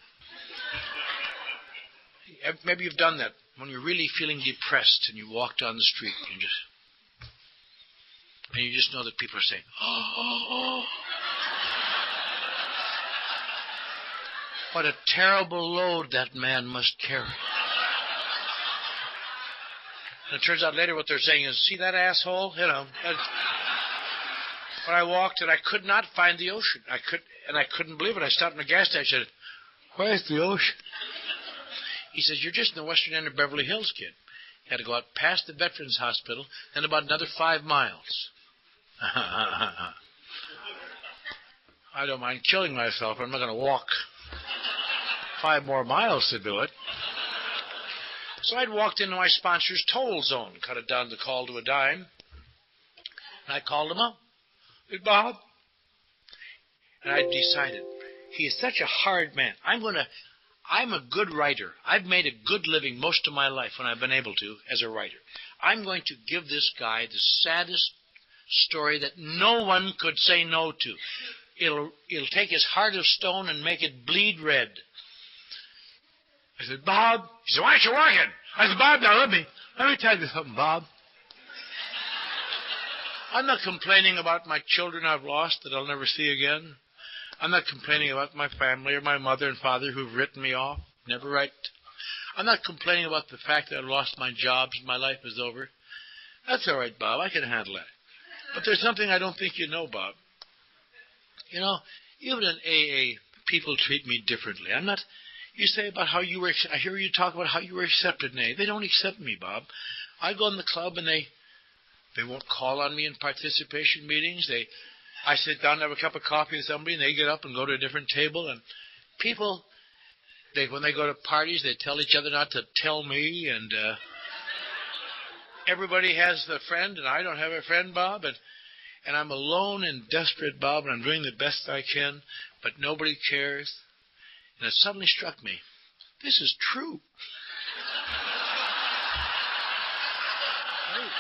Maybe you've done that when you're really feeling depressed and you walk down the street and you just know that people are saying, oh. What a terrible load that man must carry. And it turns out later what they're saying is, see that asshole? You know. But I walked and I could not find the ocean. I couldn't believe it. I stopped in a gas station. I said, where's the ocean? He says, you're just in the western end of Beverly Hills, kid. You had to go out past the Veterans Hospital, then about another 5 miles. I don't mind killing myself. I'm not going to walk 5 more miles to do it. So I'd walked into my sponsor's toll zone, cut it down the call to a dime, and I called him up. Hey, Bob. And I decided, he is such a hard man. I'm a good writer. I've made a good living most of my life when I've been able to as a writer. I'm going to give this guy the saddest story that no one could say no to. It'll take his heart of stone and make it bleed red. I said, Bob. He said, why aren't you working? I said, Bob, now let me tell you something, Bob. I'm not complaining about my children I've lost that I'll never see again. I'm not complaining about my family or my mother and father who've written me off, never write. I'm not complaining about the fact that I've lost my jobs and my life is over. That's all right, Bob. I can handle that. But there's something I don't think you know, Bob. You know, even in AA, people treat me differently. I'm not... You say about how you were... I hear you talk about how you were accepted in AA. They don't accept me, Bob. I go in the club and they won't call on me in participation meetings. I sit down and have a cup of coffee with somebody, and they get up and go to a different table. And people, when they go to parties, they tell each other not to tell me. And everybody has a friend, and I don't have a friend, Bob. And I'm alone and desperate, Bob, and I'm doing the best I can, but nobody cares. And it suddenly struck me, this is true. Oh,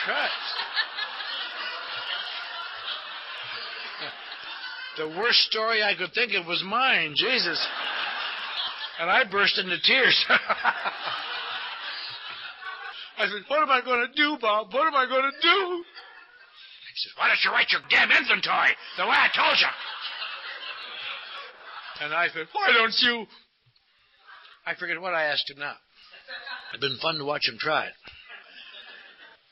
Christ. The worst story I could think of was mine, Jesus. And I burst into tears. I said, what am I going to do, Bob? What am I going to do? He says, why don't you write your damn inventory the way I told you? And I said, why don't you? I forget what I asked him now. It's been fun to watch him try it.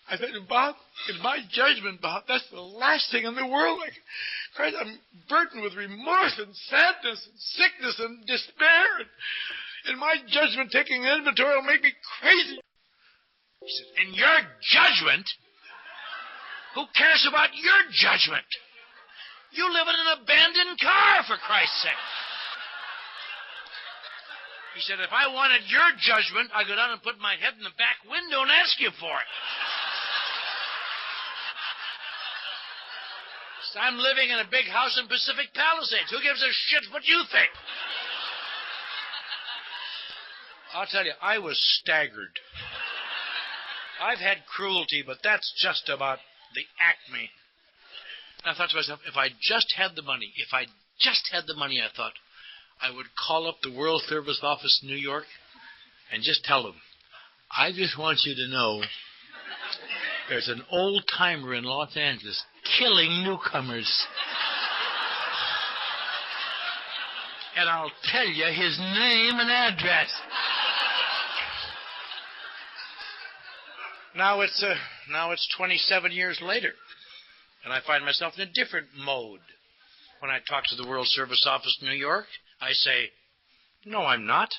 I said, Bob, in my judgment, Bob, that's the last thing in the world. Christ, I'm burdened with remorse and sadness and sickness and despair. And in my judgment, taking inventory will make me crazy. He said, in your judgment? Who cares about your judgment? You live in an abandoned car, for Christ's sake. He said, if I wanted your judgment, I'd go down and put my head in the back window and ask you for it. So I'm living in a big house in Pacific Palisades. Who gives a shit what you think? I'll tell you, I was staggered. I've had cruelty, but that's just about the acme. And I thought to myself, if I just had the money, I thought, I would call up the World Service Office in New York and just tell them, I just want you to know there's an old-timer in Los Angeles killing newcomers. And I'll tell you his name and address. Now it's 27 years later, and I find myself in a different mode. When I talk to the World Service Office in New York, I say, no, I'm not.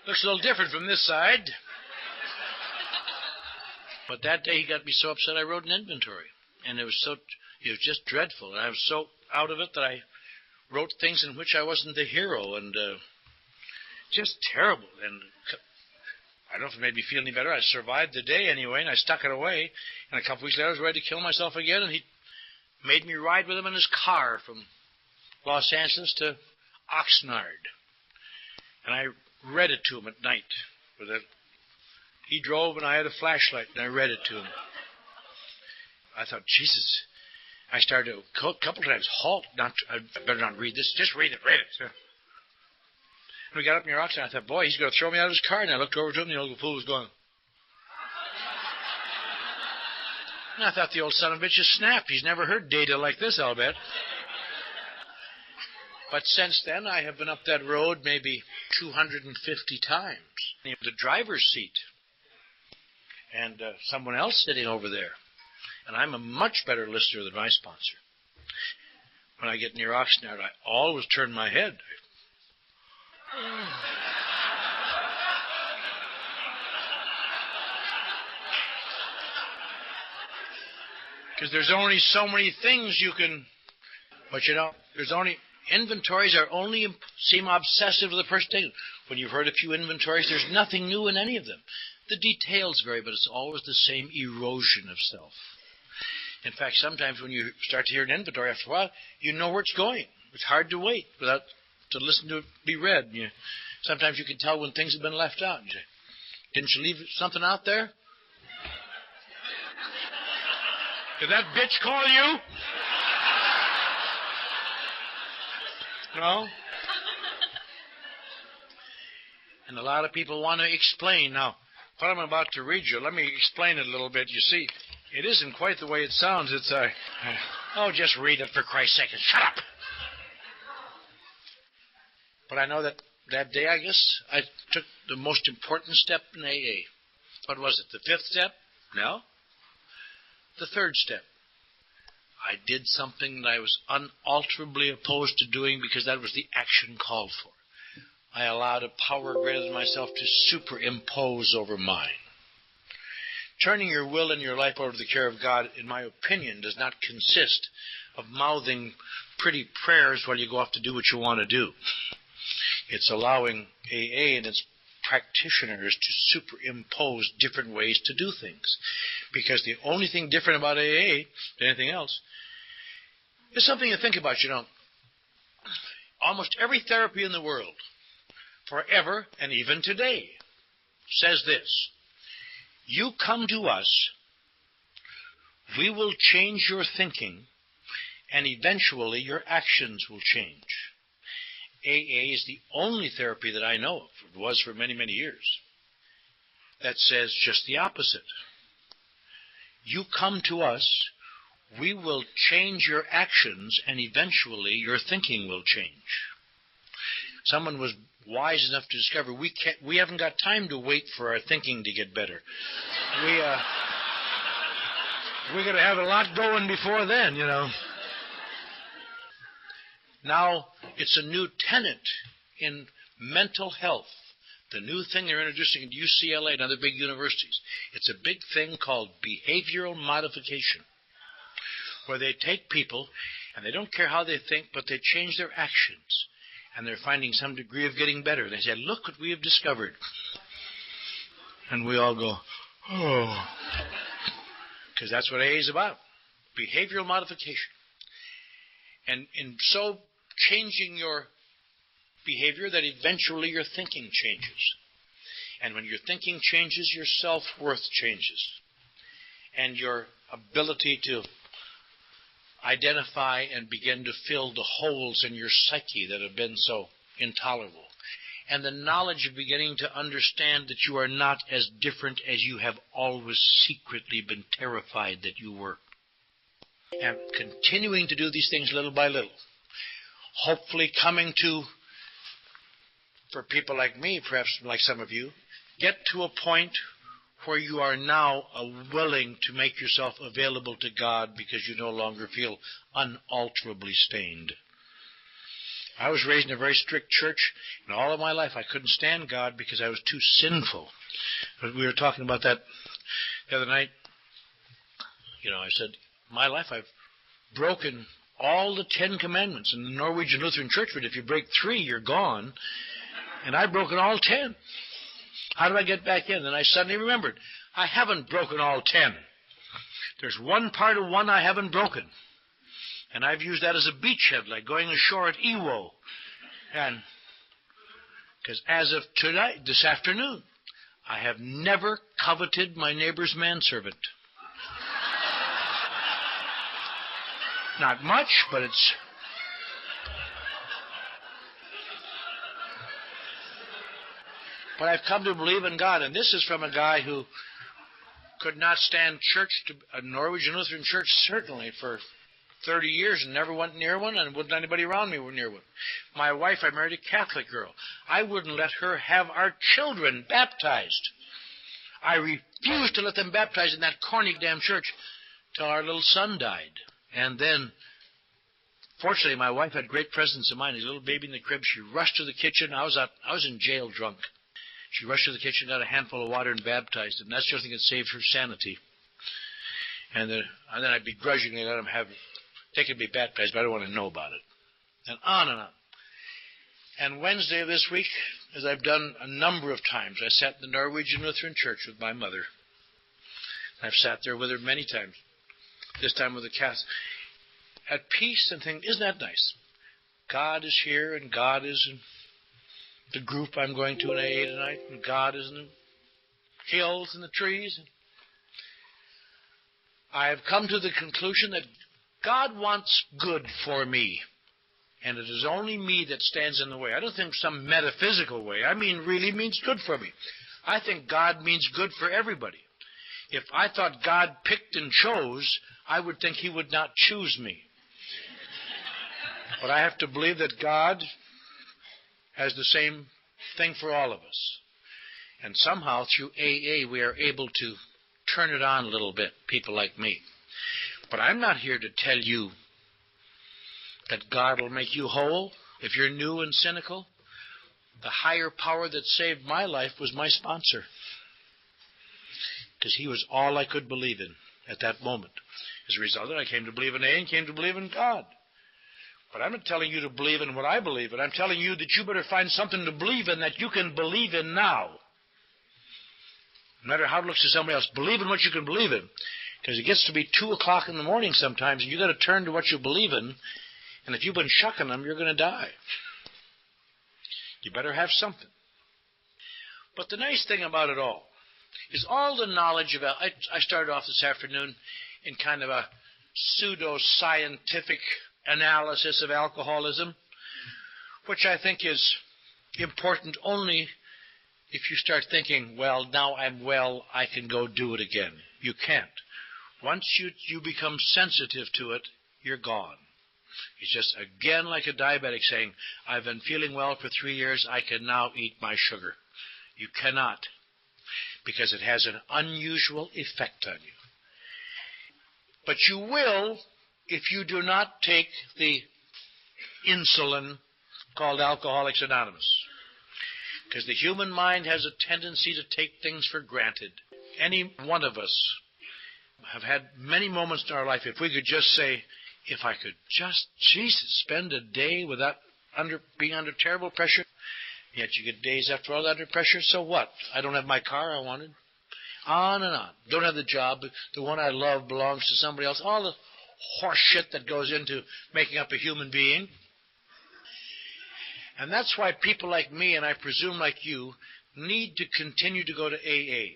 Looks a little different from this side. But that day he got me so upset I wrote an inventory. And it was just dreadful. And I was so out of it that I wrote things in which I wasn't the hero. And just terrible. And I don't know if it made me feel any better. I survived the day anyway, and I stuck it away. And a couple weeks later I was ready to kill myself again. And he made me ride with him in his car from Los Angeles to Oxnard. And I read it to him at night. He drove and I had a flashlight and I read it to him. I thought, Jesus. I started to a couple times halt. I better not read this. Just read it. And we got up near Oxnard. I thought, boy, he's going to throw me out of his car. And I looked over to him and the old fool was going. And I thought the old son of a bitch has snapped. He's never heard data like this, I'll bet. But since then, I have been up that road maybe 250 times. The driver's seat. And someone else sitting over there. And I'm a much better listener than my sponsor. When I get near Oxnard, I always turn my head. Because there's only so many things you can... But inventories are only seem obsessive to the first day. When you've heard a few inventories, there's nothing new in any of them. The details vary, but it's always the same erosion of self. In fact, sometimes when you start to hear an inventory, after a while, you know where it's going. It's hard to wait to listen to it be read. Sometimes you can tell when things have been left out. You say, didn't you leave something out there? Did that bitch call you? No? And a lot of people want to explain. Now, what I'm about to read you, let me explain it a little bit. You see, it isn't quite the way it sounds. It's just read it for Christ's sake and shut up. But I know that day, I guess, I took the most important step in AA. What was it, the fifth step? No. The third step. I did something that I was unalterably opposed to doing because that was the action called for. I allowed a power greater than myself to superimpose over mine. Turning your will and your life over to the care of God, in my opinion, does not consist of mouthing pretty prayers while you go off to do what you want to do. It's allowing AA and its practitioners to superimpose different ways to do things. Because the only thing different about AA than anything else is something to think about, Almost every therapy in the world, forever and even today, says this: you come to us, we will change your thinking, and eventually your actions will change. AA is the only therapy that I know of, it was for many, many years, that says just the opposite. You come to us, we will change your actions, and eventually your thinking will change. Someone was wise enough to discover we haven't got time to wait for our thinking to get better. We're going to have a lot going before then, Now, it's a new tenet in mental health the new thing they're introducing into UCLA and other big universities. It's a big thing called behavioral modification, where they take people and they don't care how they think, but they change their actions. And they're finding some degree of getting better. They say, look what we have discovered. And we all go, oh. Because that's what AA is about. Behavioral modification. And in so changing your behavior, that eventually your thinking changes. And when your thinking changes, your self-worth changes. And your ability to identify and begin to fill the holes in your psyche that have been so intolerable. And the knowledge of beginning to understand that you are not as different as you have always secretly been terrified that you were. And continuing to do these things little by little. Hopefully coming to, for people like me, perhaps like some of you, get to a point where you are now willing to make yourself available to God because you no longer feel unalterably stained. I was raised in a very strict church, and all of my life I couldn't stand God because I was too sinful. But we were talking about that the other night. You know, I said, my life I've broken all the 10 commandments in the Norwegian Lutheran Church, but if you break 3, you're gone. And I've broken all 10. How do I get back in? And I suddenly remembered, I haven't broken all 10. There's one part of one I haven't broken. And I've used that as a beachhead, like going ashore at Iwo. And because as of tonight, this afternoon, I have never coveted my neighbor's manservant. Not much, but it's... But I've come to believe in God, and this is from a guy who could not stand church, a Norwegian Lutheran church, certainly for 30 years and never went near one, and wouldn't anybody around me near one. My wife, I married a Catholic girl. I wouldn't let her have our children baptized. I refused to let them baptize in that corny damn church till our little son died. And then, fortunately, my wife had great presence of mind. His little baby in the crib, she rushed to the kitchen. I was in jail drunk. She rushed to the kitchen, got a handful of water, and baptized him. That's the only thing that saved her sanity. And then I begrudgingly let him take him to be baptized, but I don't want to know about it. And on and on. And Wednesday of this week, as I've done a number of times, I sat in the Norwegian Lutheran Church with my mother. I've sat there with her many times. This time with the Catholic. At peace and thinking, isn't that nice? God is here, and God is in the group I'm going to in AA tonight, and God is in the hills and the trees. I have come to the conclusion that God wants good for me, and it is only me that stands in the way. I don't think some metaphysical way. I mean really means good for me. I think God means good for everybody. If I thought God picked and chose, I would think he would not choose me. But I have to believe that God has the same thing for all of us. And somehow through AA we are able to turn it on a little bit, people like me. But I'm not here to tell you that God will make you whole if you're new and cynical. The higher power that saved my life was my sponsor. Because he was all I could believe in at that moment. As a result, I came to believe in AA and came to believe in God. But I'm not telling you to believe in what I believe in. I'm telling you that you better find something to believe in that you can believe in now. No matter how it looks to somebody else, believe in what you can believe in. Because it gets to be 2 o'clock in the morning sometimes, and you've got to turn to what you believe in. And if you've been shucking them, you're going to die. You better have something. But the nice thing about it all is all the knowledge about... I started off this afternoon in kind of a pseudo-scientific analysis of alcoholism, which I think is important only if you start thinking, well, now I'm well, I can go do it again. You can't. Once you become sensitive to it, you're gone. It's just, again, like a diabetic saying, I've been feeling well for 3 years, I can now eat my sugar. You cannot, because it has an unusual effect on you. But you will if you do not take the insulin called Alcoholics Anonymous. because the human mind has a tendency to take things for granted. Any one of us have had many moments in our life, if we could just say, if I could just, Jesus, spend a day without being under terrible pressure. Yet you get days after all under pressure, so what? I don't have my car I wanted. On and on. Don't have the job. The one I love belongs to somebody else. All the horse shit that goes into making up a human being. And that's why people like me, and I presume like you, need to continue to go to AA.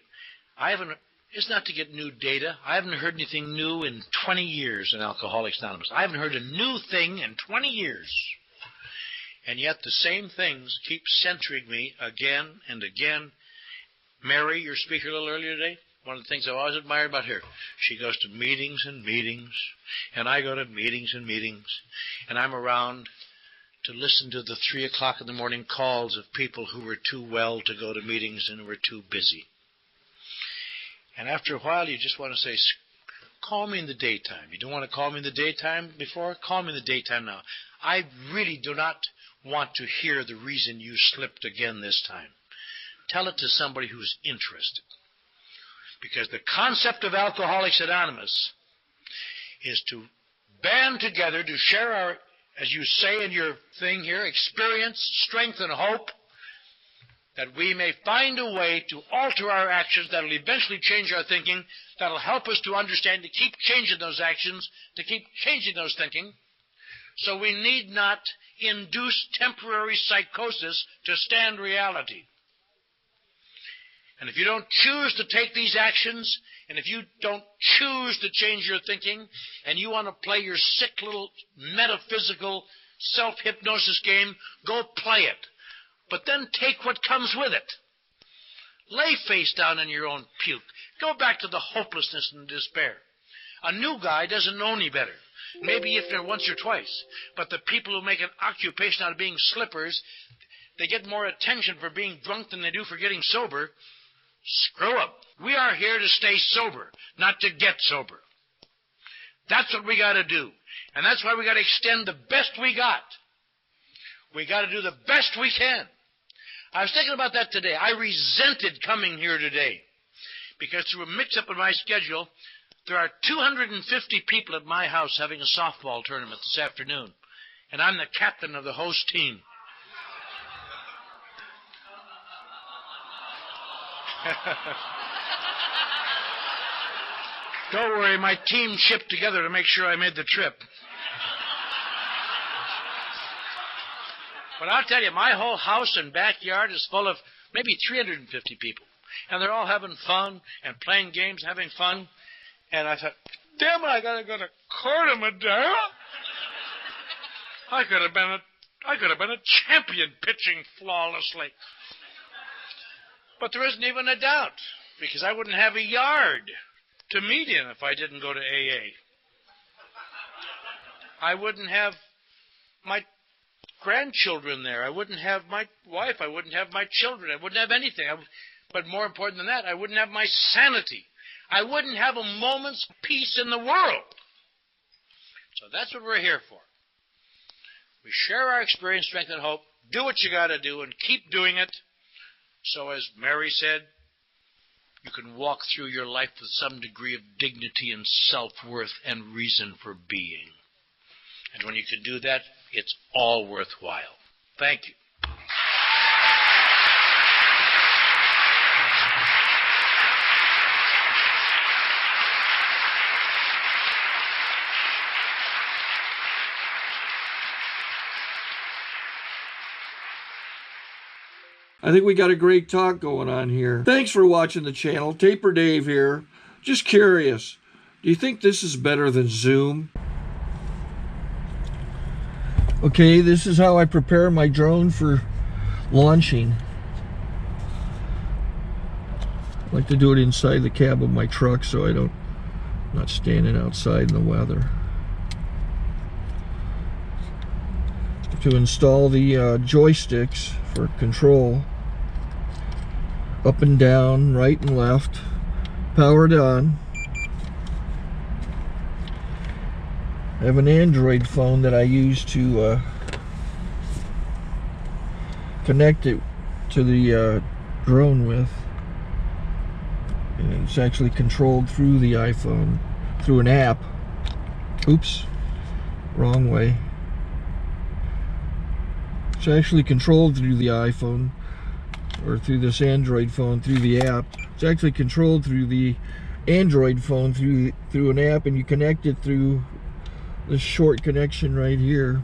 It's not to get new data. I haven't heard anything new in 20 years in Alcoholics Anonymous. I haven't heard a new thing in 20 years. And yet the same things keep centering me again and again. Mary, your speaker a little earlier today, one of the things I've always admired about her, she goes to meetings and meetings, and I go to meetings and meetings, and I'm around to listen to the 3 o'clock in the morning calls of people who were too well to go to meetings and who were too busy. And after a while, you just want to say, call me in the daytime. You don't want to call me in the daytime before? Call me in the daytime now. I really do not want to hear the reason you slipped again this time. Tell it to somebody who's interested. Because the concept of Alcoholics Anonymous is to band together to share our, as you say in your thing here, experience, strength, and hope, that we may find a way to alter our actions that will eventually change our thinking, that will help us to understand, to keep changing those actions, to keep changing those thinking, so we need not induce temporary psychosis to stand reality. And if you don't choose to take these actions, and if you don't choose to change your thinking, and you want to play your sick little metaphysical self-hypnosis game, go play it. But then take what comes with it. Lay face down in your own puke. Go back to the hopelessness and despair. A new guy doesn't know any better. Maybe if they're once or twice. But the people who make an occupation out of being slippers, they get more attention for being drunk than they do for getting sober. Screw up. We are here to stay sober, not to get sober. That's what we got to do. And that's why we got to extend the best we got. We got to do the best we can. I was thinking about that today. I resented coming here today because through a mix-up in my schedule, there are 250 people at my house having a softball tournament this afternoon, and I'm the captain of the host team. Don't worry, my team chipped together to make sure I made the trip. But I'll tell you, my whole house and backyard is full of maybe 350 people. And they're all having fun and playing games, having fun. And I thought, damn it, I got to go to CorteMadera. I could have been a champion pitching flawlessly. But there isn't even a doubt, because I wouldn't have a yard to meet in if I didn't go to AA. I wouldn't have my grandchildren there. I wouldn't have my wife. I wouldn't have my children. I wouldn't have anything. But more important than that, I wouldn't have my sanity. I wouldn't have a moment's peace in the world. So that's what we're here for. We share our experience, strength, and hope. Do what you got to do and keep doing it. So as Mary said, you can walk through your life with some degree of dignity and self-worth and reason for being. And when you can do that, it's all worthwhile. Thank you.
I think we got a great talk going on here. Thanks for watching the channel. Taper Dave here. Just curious, do you think this is better than Zoom? Okay, this is how I prepare my drone for launching. I like to do it inside the cab of my truck so I'm not standing outside in the weather. To install the joysticks for control, up and down, right and left, powered on. I have an Android phone that I use to connect it to the drone with. And it's actually controlled through the iPhone, through an app. Oops, wrong way. It's actually controlled through the iPhone, or through this Android phone, through the app. It's actually controlled through the Android phone, through an app, and you connect it through this short connection right here.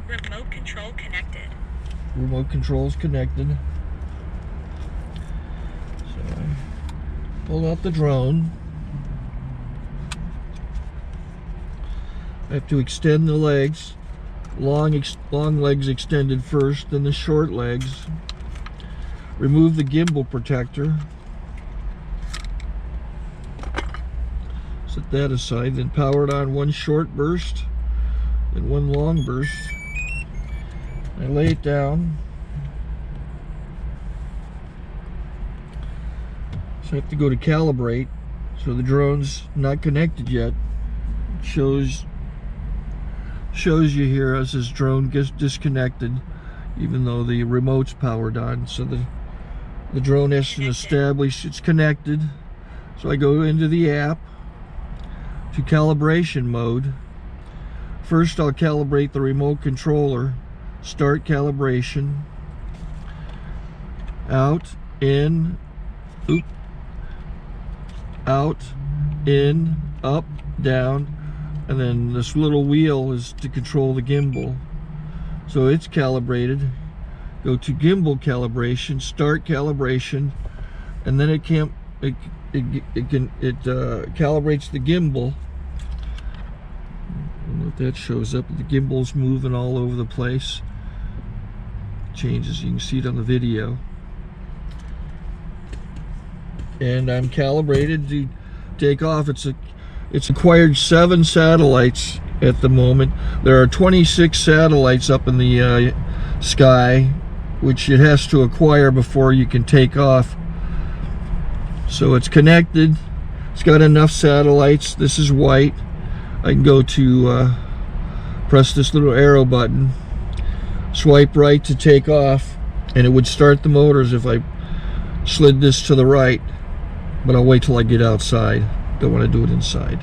Remote control connected.
Remote control's connected. So I pull out the drone. I have to extend the legs. Long legs extended first, then the short legs. Remove the gimbal protector. Set that aside. Then power it on one short burst, then one long burst. I lay it down. So I have to go to calibrate. So the drone's not connected yet. It shows you here as this drone gets disconnected, even though the remote's powered on. So the drone has to establish it's connected. So I go into the app to calibration mode. First I'll calibrate the remote controller. Start calibration. Out, in, oop, out, in, up, down, and then this little wheel is to control the gimbal. So it's calibrated. Go to gimbal calibration, start calibration, and then it calibrates the gimbal. I don't know if that shows up. The gimbal's moving all over the place. Changes, you can see it on the video. And I'm calibrated to take off. It's acquired 7 satellites at the moment. There are 26 satellites up in the sky, which it has to acquire before you can take off. So it's connected. It's got enough satellites. This is white. I can go to press this little arrow button, swipe right to take off, and it would start the motors if I slid this to the right. But I'll wait till I get outside. Don't want to do it inside.